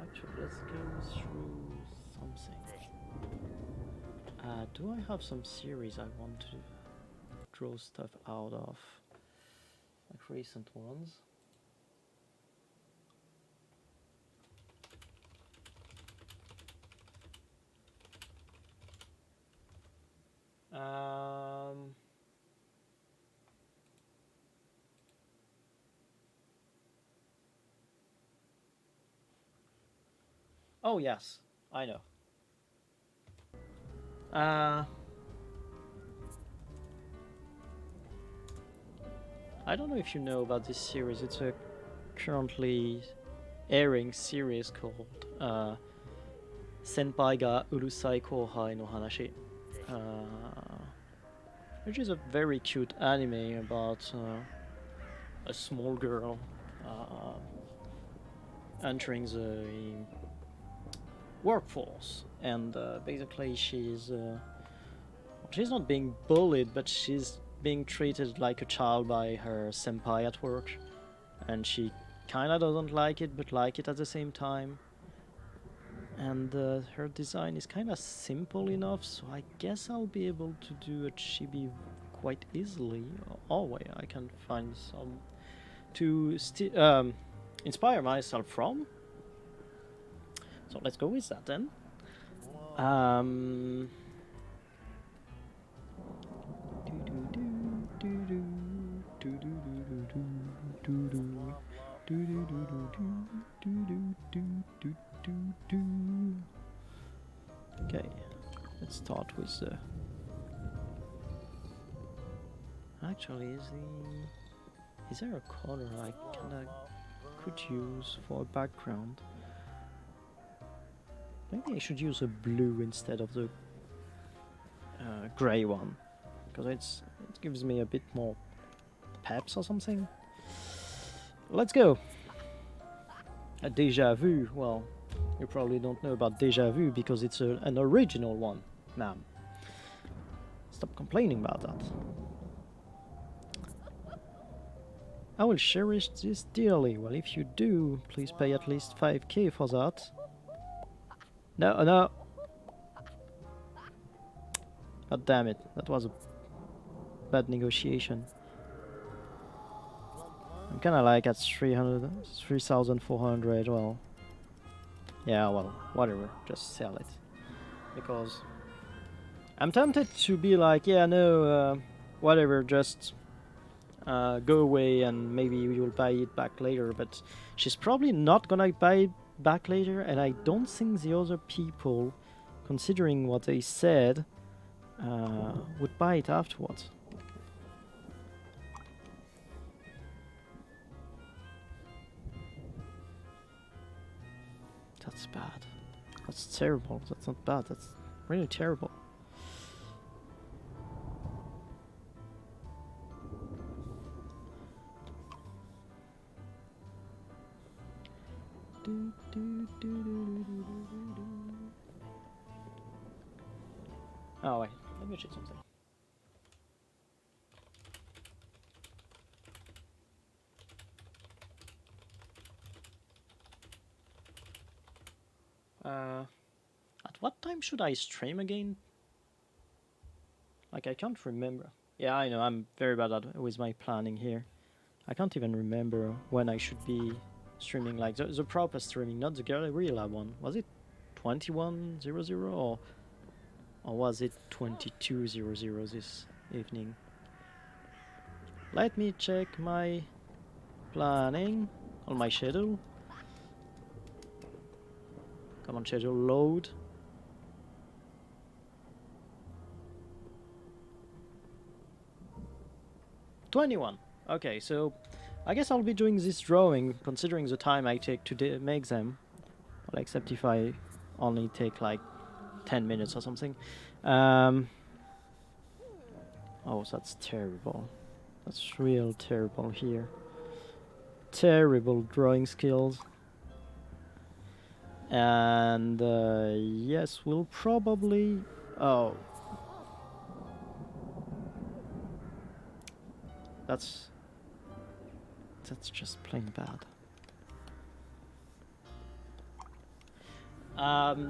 Actually, let's go through something. Do I have some series I want to draw stuff out of? Like recent ones? Oh yes, I know. I don't know if you know about this series. It's a currently airing series called Senpai ga Urusai Kouhai no Hanashi, which is a very cute anime about a small girl entering the workforce, and basically she's not being bullied, but she's being treated like a child by her senpai at work, and she kinda doesn't like it but like it at the same time. And her design is kinda simple enough, so I guess I'll be able to do a chibi quite easily. Oh wait, I can find some to inspire myself from. So let's go with that then. Okay, let's start with the. Actually, is there a color I kinda could use for a background? Maybe I should use a blue instead of the grey one, because it gives me a bit more peps or something. Let's go. A déjà vu. Well, you probably don't know about déjà vu because it's an original one, ma'am. Stop complaining about that. I will cherish this dearly. Well, if you do, please pay at least 5k for that. No. God damn it, that was a bad negotiation. I'm kinda like at 3,400, well. Yeah, well, whatever, just sell it. Because I'm tempted to be like, yeah, no, whatever, just go away and maybe you'll buy it back later, but she's probably not gonna buy it back later, and I don't think the other people, considering what they said, would buy it afterwards. That's bad. That's terrible. That's not bad. That's really terrible. Oh wait, let me check something. At what time should I stream again? Like, I can't remember. Yeah, I know, I'm very bad with my planning here. I can't even remember when I should be streaming, like the proper streaming, not the Guerrilla one. Was it 21:00 or was it 22:00 this evening? Let me check my planning on my schedule. Come on, schedule, load. '21. Okay, so I guess I'll be doing this drawing considering the time I take to make them. Well, except if I only take like 10 minutes or something. Oh, that's terrible. That's real terrible here. Terrible drawing skills. And yes, we'll probably... Oh. That's just plain bad.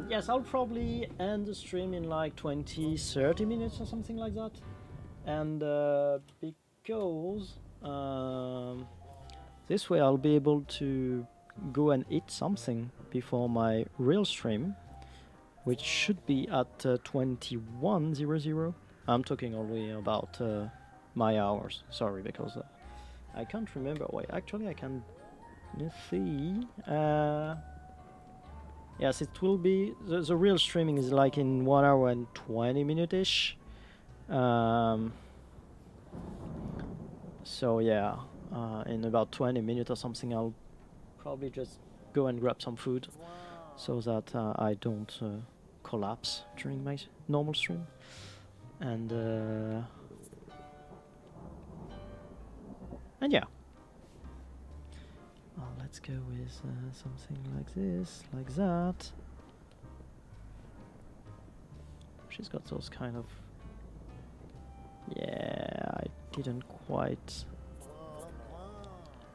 Yes, I'll probably end the stream in like 20-30 minutes or something like that. And because this way I'll be able to go and eat something before my real stream, which should be at 21:00. I'm talking only about my hours. Sorry, because I can't remember. Wait, actually I can see. Yes, it will be the real streaming is like in 1 hour and 20 minutes-ish. So yeah, in about 20 minutes or something, I'll probably just go and grab some food so that I don't collapse during my normal stream. And yeah. Let's go with something like this, like that. She's got those kind of... Yeah, I didn't quite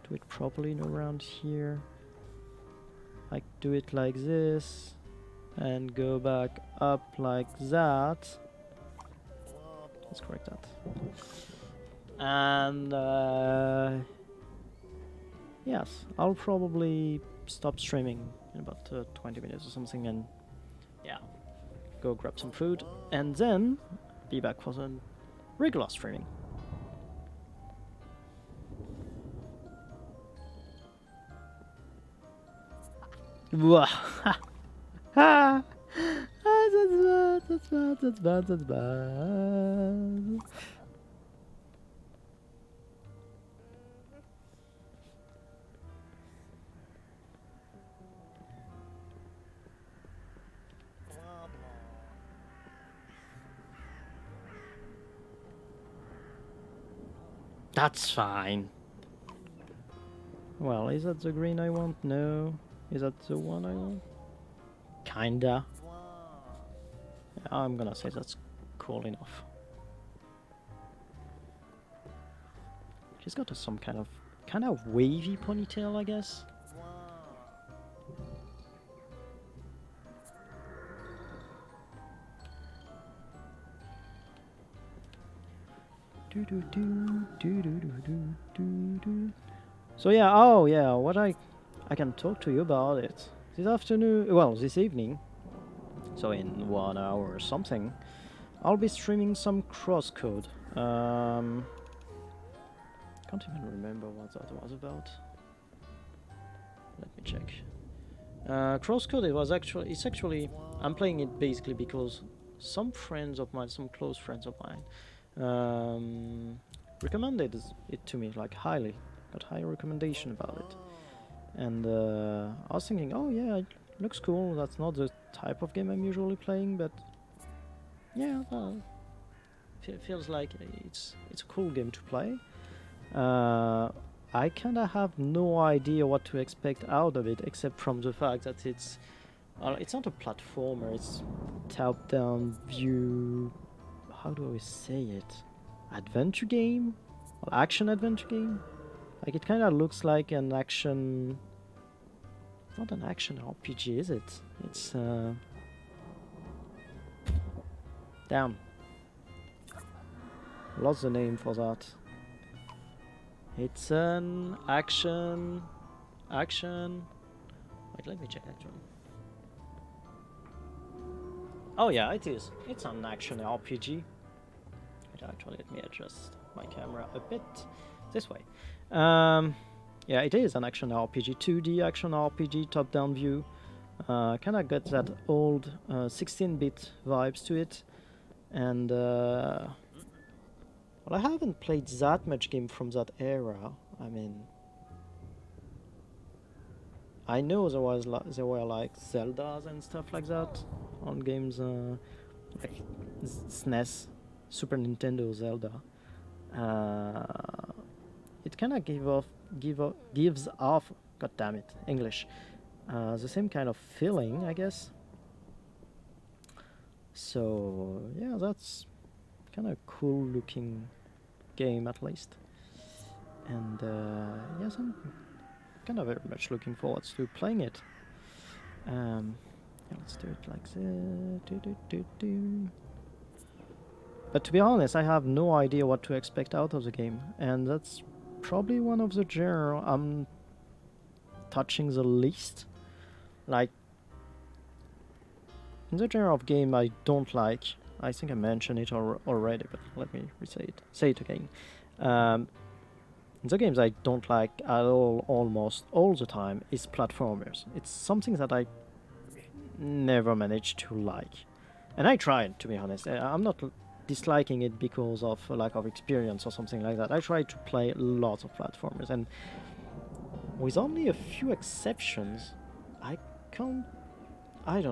do it properly around here. I do it like this and go back up like that. Let's correct that. And yes, I'll probably stop streaming in about 20 minutes or something, and yeah, go grab some food, and then be back for the regular streaming. That's bad. That's fine. Well, is that the green I want? No. Is that the one I want? Kinda. Yeah, I'm gonna say that's cool enough. She's got some kind of wavy ponytail, I guess. So yeah, oh yeah, what I can talk to you about it. This afternoon, well, this evening, so in 1 hour or something, I'll be streaming some crosscode. Can't even remember what that was about. Let me check. Crosscode, it's actually, I'm playing it basically because some friends of mine, some close friends of mine, recommended it to me, like highly, got high recommendation about it. And I was thinking, oh yeah, looks cool. That's not the type of game I'm usually playing, but yeah, feels like it's a cool game to play. I kinda have no idea what to expect out of it, except from the fact that it's not a platformer. It's top-down view. How do I say it? Adventure game, or action adventure game. Like it kind of looks like an action. It's not an action RPG, is it? It's damn. Lost the name for that. It's an action. Wait, let me check actually. Oh yeah, it is. It's an action RPG. Actually, let me adjust my camera a bit this way. Yeah, it is an action RPG, 2D action RPG, top-down view. Kind of got that old 16-bit vibes to it, and well, I haven't played that much game from that era. I mean, I know there were like Zeldas and stuff like that on games like SNES, Super Nintendo Zelda. It kind of gives off, god damn it, English, the same kind of feeling, I guess. So yeah, that's kind of cool looking game at least. And yes, I'm kind of very much looking forward to playing it. Yeah, let's do it like this. But to be honest, I have no idea what to expect out of the game, and that's probably one of the genre I'm touching the least. Like, in the genre of game I don't like, I think I mentioned it already, but let me say it again. The games I don't like at all, almost all the time, is platformers. It's something that I never managed to like. And I tried, to be honest. I'm not disliking it because of a lack of experience or something like that. I tried to play lots of platformers, and with only a few exceptions, I don't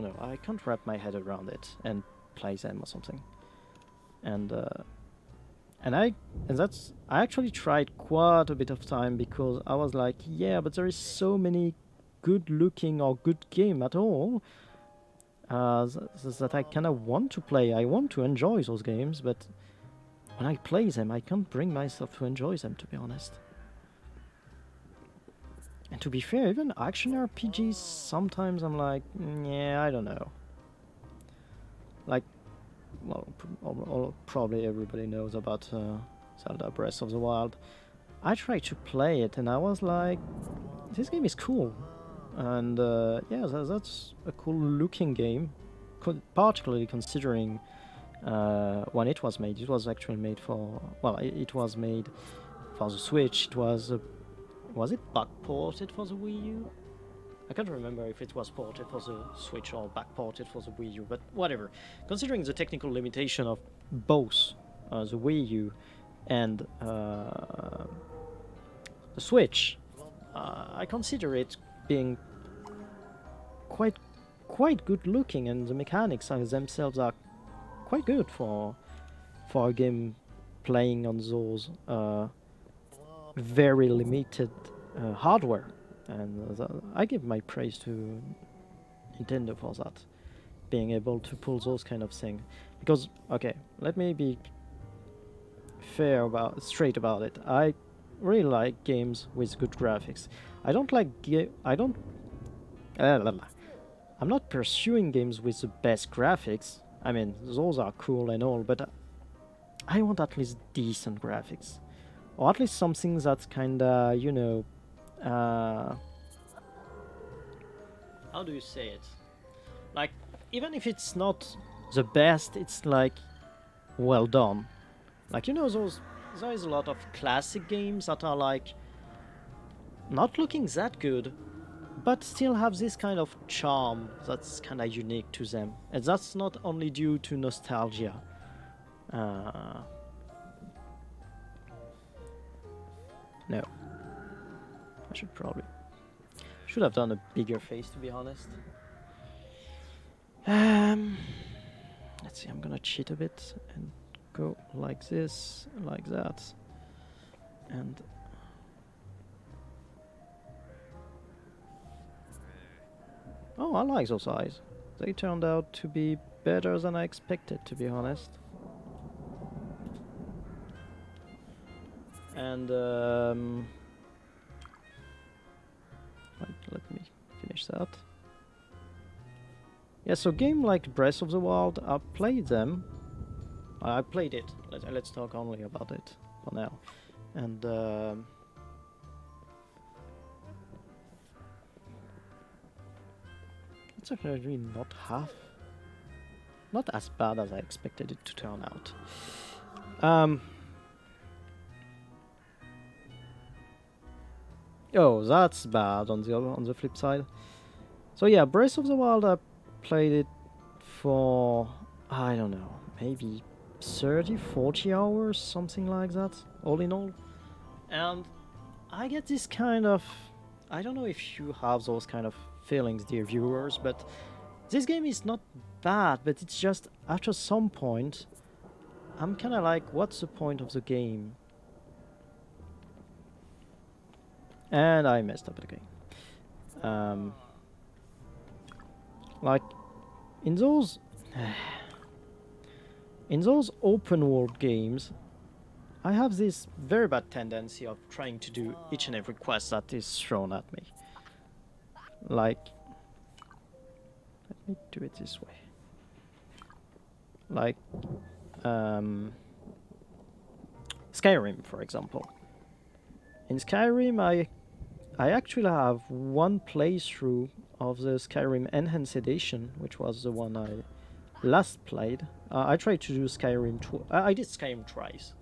know, I can't wrap my head around it and play them or something. And I actually tried quite a bit of time because I was like, yeah, but there is so many good looking or good game at all that I kind of want to play. I want to enjoy those games, but when I play them, I can't bring myself to enjoy them, to be honest. And to be fair, even action RPGs, sometimes I'm like, yeah, I don't know. Like, well, probably everybody knows about Zelda Breath of the Wild. I tried to play it, and I was like, this game is cool. And yeah, that's a cool looking game, particularly considering when it was made. It was actually made for, well, it was made for the Switch. It was it backported for the Wii U? I can't remember if it was ported for the Switch or backported for the Wii U, but whatever. Considering the technical limitation of both the Wii U and the Switch, I consider it being quite good looking, and the mechanics themselves are quite good for a game playing on those very limited hardware. And I give my praise to Nintendo for that, being able to pull those kind of things. Because, okay, let me be straight about it. I really like games with good graphics. I don't like I'm not pursuing games with the best graphics. I mean, those are cool and all, but I want at least decent graphics. Or at least something that's kinda, you know, how do you say it? Like, even if it's not the best, it's like well done. Like, you know, there is a lot of classic games that are like not looking that good, but still have this kind of charm that's kind of unique to them. And that's not only due to nostalgia. No. I should have done a bigger face, to be honest. Let's see, I'm gonna cheat a bit and go like this, like that, and oh, I like those eyes. They turned out to be better than I expected, to be honest. And let me finish that. Yeah, so game like Breath of the Wild, I played them. I played it. Let's talk only about it for now. And it's actually not as bad as I expected it to turn out. Oh, that's bad on the flip side. So yeah, Breath of the Wild, I played it for, I don't know, maybe 30, 40 hours, something like that, all in all. And I get this kind of, I don't know if you have those kind of feelings, dear viewers, but this game is not bad, but it's just after some point, I'm kind of like, what's the point of the game? And I messed up again. Like in those open world games, I have this very bad tendency of trying to do each and every quest that is thrown at me. Like, let me do it this way. Like Skyrim, for example. In Skyrim, I actually have one playthrough of the Skyrim Enhanced Edition, which was the one I last played. I tried to do Skyrim I did Skyrim twice,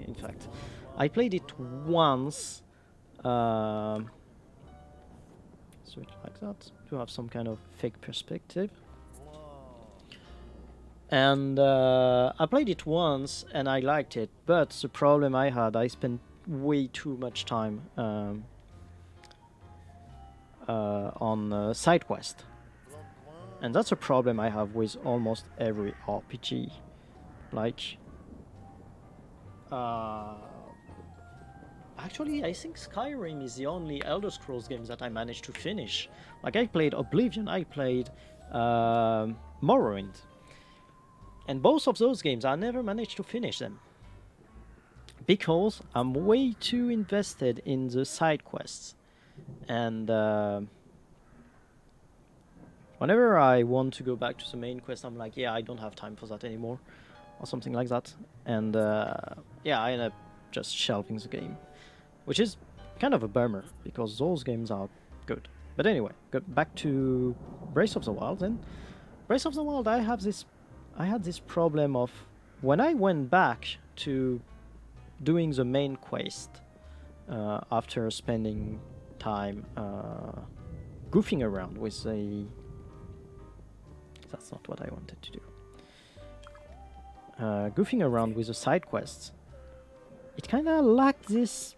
in fact. I played it once, so it like that, to have some kind of fake perspective. And I played it once and I liked it, but the problem I had, I spent way too much time on side quest, and that's a problem I have with almost every RPG. Like, actually, I think Skyrim is the only Elder Scrolls game that I managed to finish. Like, I played Oblivion, I played Morrowind, and both of those games I never managed to finish them because I'm way too invested in the side quests. And whenever I want to go back to the main quest, I'm like, yeah, I don't have time for that anymore, or something like that. And yeah, I end up just shelving the game, which is kind of a bummer because those games are good. But anyway, go back to Breath of the Wild. Then Breath of the Wild, I had this problem of when I went back to doing the main quest after spending time goofing around with a... That's not what I wanted to do. Goofing around with the side quests. It kind of lacked this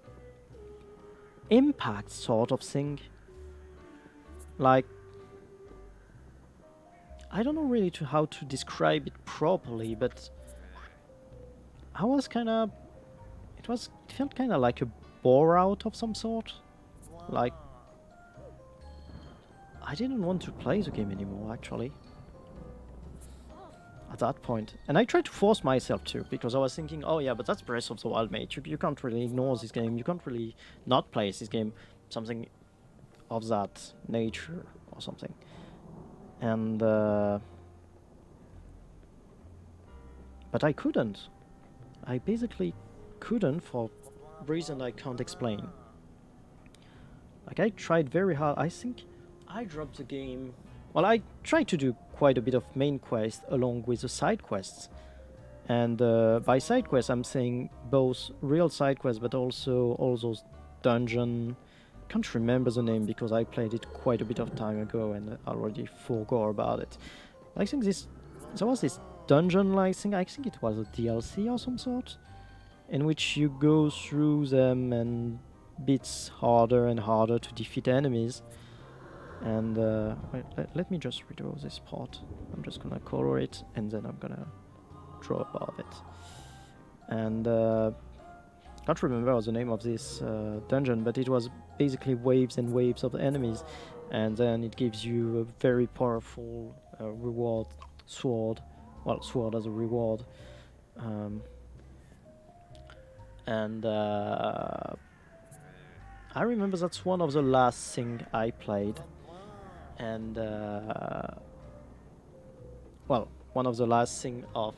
impact sort of thing. Like, I don't know really how to describe it properly, but I was kind of... It felt kind of like a bore out of some sort. Like, I didn't want to play the game anymore, actually, at that point. And I tried to force myself to, because I was thinking, oh yeah, but that's Breath of the Wild, mate. You can't really ignore this game. You can't really not play this game. Something of that nature or something. And but I couldn't. I basically couldn't for reason I can't explain. Like, I tried very hard. I think I dropped the game. Well, I tried to do quite a bit of main quest along with the side quests. And by side quests, I'm saying both real side quests, but also all those dungeon... Can't remember the name because I played it quite a bit of time ago and already forgot about it. I think there was this dungeon-like thing. I think it was a DLC or some sort, in which you go through them and bits harder and harder to defeat enemies. And wait, let me just redraw this part. I'm just gonna color it and then I'm gonna draw above it. And can't remember the name of this dungeon, but it was basically waves and waves of enemies, and then it gives you a very powerful reward sword. Well, sword as a reward. And I remember that's one of the last thing I played, and well, one of the last thing of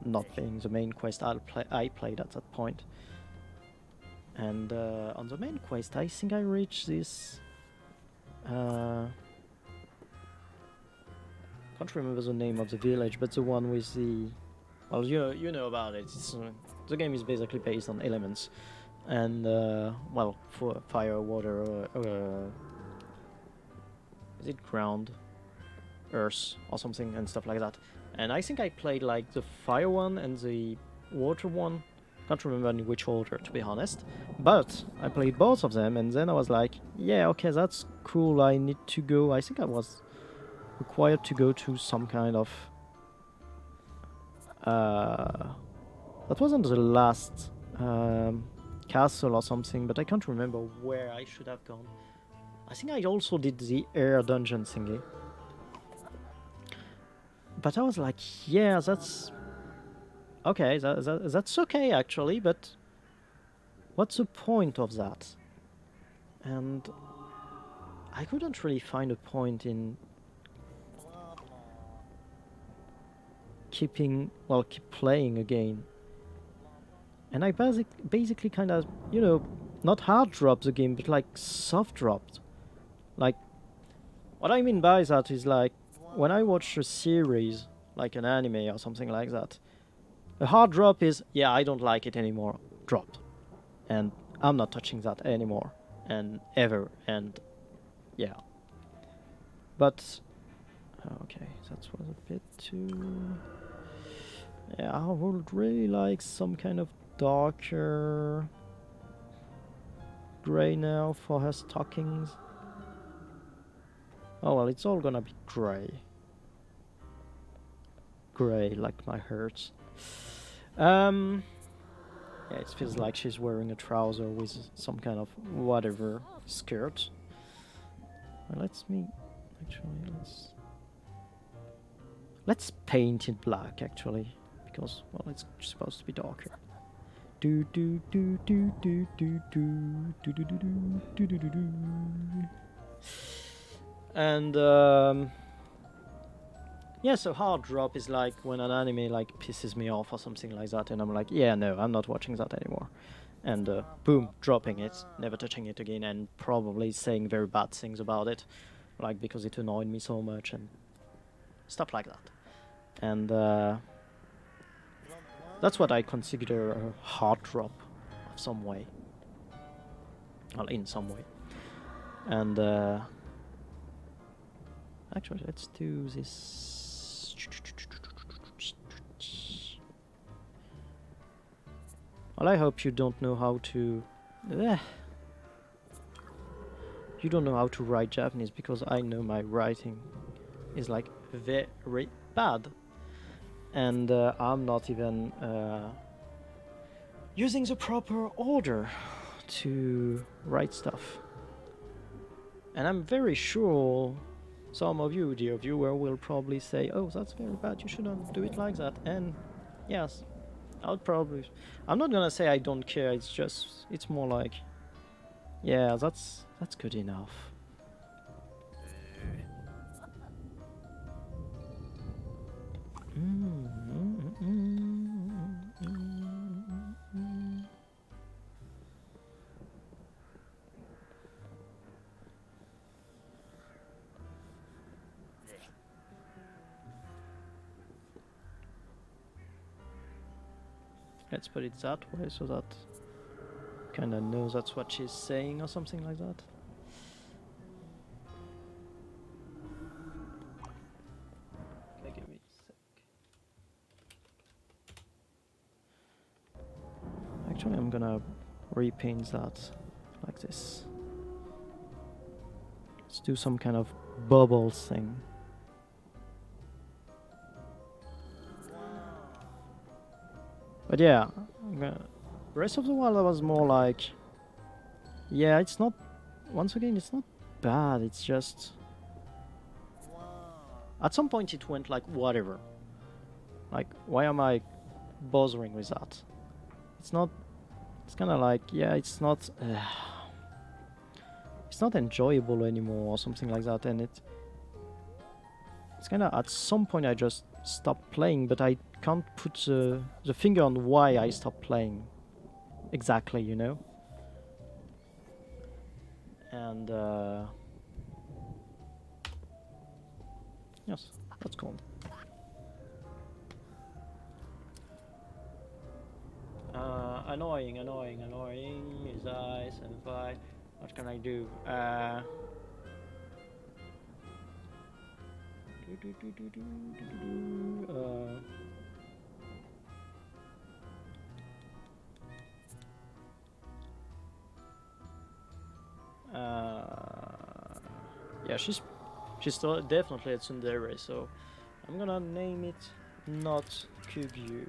not playing the main quest I played at that point. And on the main quest, I think I reached this. Can't remember the name of the village, but the one with the. Well, you know about it. The game is basically based on elements, and well, for fire, water, is it ground, earth, or something, and stuff like that. And I think I played like the fire one and the water one. Can't remember in which order, to be honest, but I played both of them, and then I was like, yeah, okay, that's cool. I need to go. I think I was required to go to some kind of that wasn't the last castle or something, but I can't remember where I should have gone. I think I also did the air dungeon thingy, but I was like, yeah, that's okay, that's okay actually, but what's the point of that? And I couldn't really find a point in keep playing again. And I basically kind of, not hard dropped the game, but like soft dropped. Like, what I mean by that is like, when I watch a series, like an anime or something like that, a hard drop is, yeah, I don't like it anymore, dropped. And I'm not touching that anymore, and ever, and yeah. But, okay, that was a bit too... Yeah, I would really like some kind of darker grey now for her stockings. Oh well, it's all gonna be grey. Grey, like my hurts. Yeah, it feels like she's wearing a trouser with some kind of whatever skirt. Well, let's paint it black actually, because well, it's supposed to be darker. Do do do do do do do do do do do do do do. And yeah, so hard drop is like when an anime like pisses me off or something like that, and I'm like, yeah, no, I'm not watching that anymore. And boom, dropping it, never touching it again, and probably saying very bad things about it, like because it annoyed me so much and stuff like that. And that's what I consider a hard drop of some way. Well, in some way. And actually, let's do this. Well, I hope you don't know how to... You don't know how to write Japanese, because I know my writing is like very bad. And I'm not even using the proper order to write stuff. And I'm very sure some of you, dear viewer, will probably say, oh, that's very bad, you shouldn't do it like that. And yes, I'm not gonna say I don't care, it's more like, yeah, that's good enough. Let's put it that way so that kind of knows that's what she's saying or something like that. Okay, give me a sec. Actually, I'm gonna repaint that like this. Let's do some kind of bubbles thing. But yeah, Breath of the Wild was more like, yeah, it's not, once again, it's not bad, it's just, at some point it went like, whatever. Like, why am I bothering with that? It's not, it's kind of like, yeah, it's not enjoyable anymore or something like that, and it's kind of, at some point I just stopped playing, but I can't put the finger on why I stopped playing exactly, you know? And yes, that's cool. Annoying is ice and fly. What can I do? Yeah, she's still definitely a tsundere, so I'm gonna name it not Kugyu.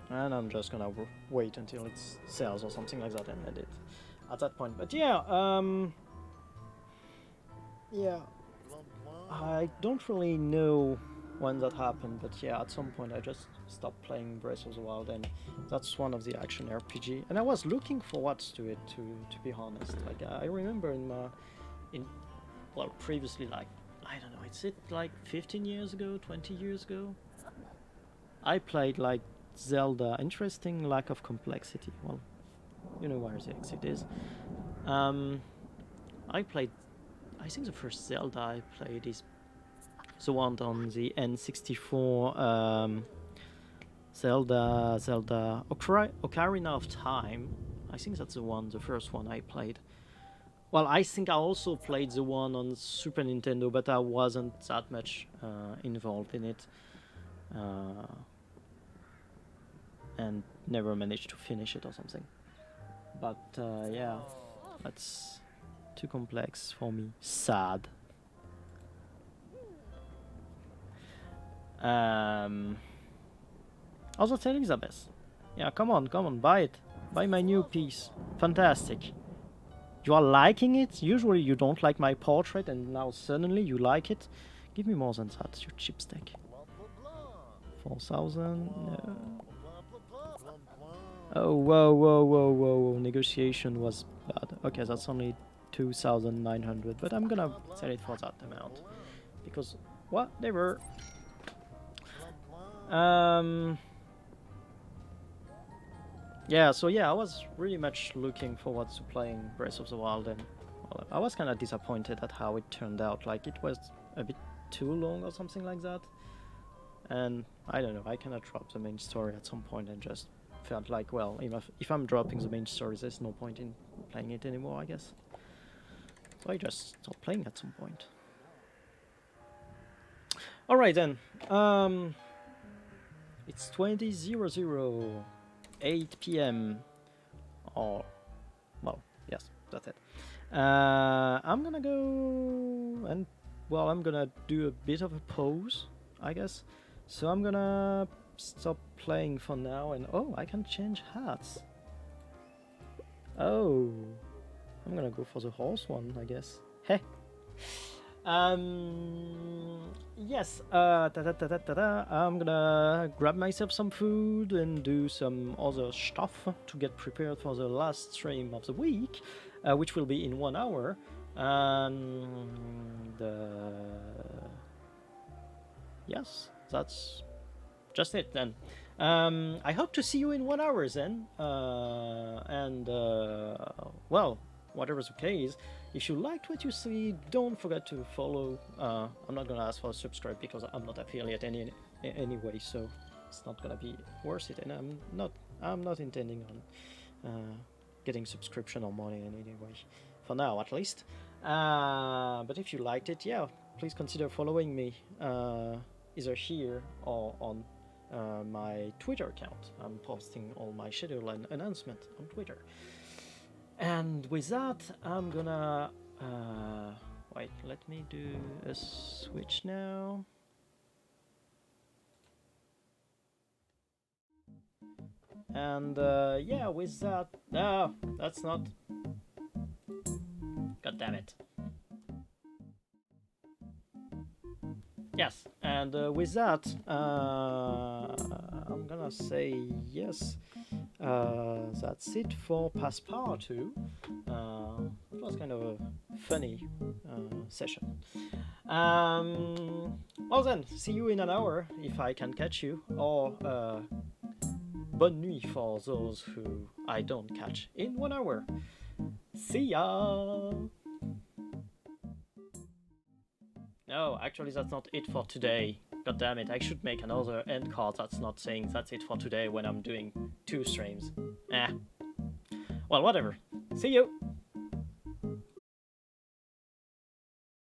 And I'm just gonna wait until it sells or something like that and end it at that point. But yeah, yeah, I don't really know when that happened, but yeah, at some point I just stopped playing Breath of the Wild, and that's one of the action RPG. And I was looking forward to it, to be honest. Like I remember well, previously, like, I don't know, it's like 15 years ago, 20 years ago, I played like Zelda. Interesting lack of complexity. Well, you know where the exit is. I played, I think the first Zelda I played is the one on the N64, Zelda Ocarina of Time. I think that's the first one I played. Well, I think I also played the one on Super Nintendo, but I wasn't that much involved in it. And never managed to finish it or something. But yeah, that's too complex for me. Sad. Also tell Elizabeth. Yeah, come on, buy it. Buy my new piece. Fantastic. You are liking it? Usually you don't like my portrait, and now suddenly you like it. Give me more than that, you chipstick. 4,000? No. Oh, whoa. Negotiation was bad. Okay, that's only 2,900, but I'm gonna sell it for that amount. Because, whatever. Yeah, so yeah, I was really much looking forward to playing Breath of the Wild, and well, I was kind of disappointed at how it turned out. Like, it was a bit too long or something like that. And I don't know, I kind of dropped the main story at some point and just felt like, well, if I'm dropping the main story, there's no point in playing it anymore, I guess. So I just stopped playing at some point. Alright then, it's 20:00, 8 p.m. Or, well, yes, that's it. I'm gonna go and, well, I'm gonna do a bit of a pause, I guess. So I'm gonna stop playing for now, and oh, I can change hats. Oh, I'm gonna go for the horse one, I guess. Heh. Yes, I'm gonna grab myself some food and do some other stuff to get prepared for the last stream of the week, which will be in 1 hour. And yes, that's just it then. I hope to see you in 1 hour then. Well, whatever's the case, if you liked what you see, don't forget to follow. I'm not gonna ask for a subscribe because I'm not affiliate anyway, so it's not gonna be worth it, and I'm not intending on getting subscription or money in any way, for now at least. But if you liked it, yeah, please consider following me, either here or on my Twitter account. I'm posting all my schedule and announcement on Twitter. And with that, I'm gonna wait. Let me do a switch now. And yeah, with that, no, that's not. God damn it. Yes, and with that, I'm gonna say yes. That's it for Passpartout. It was kind of a funny session. Well then, see you in an hour if I can catch you, or bonne nuit for those who I don't catch in 1 hour. See ya! No, actually that's not it for today. God damn it, I should make another end card that's not saying that's it for today when I'm doing 2 streams. Eh. Well, whatever. See you!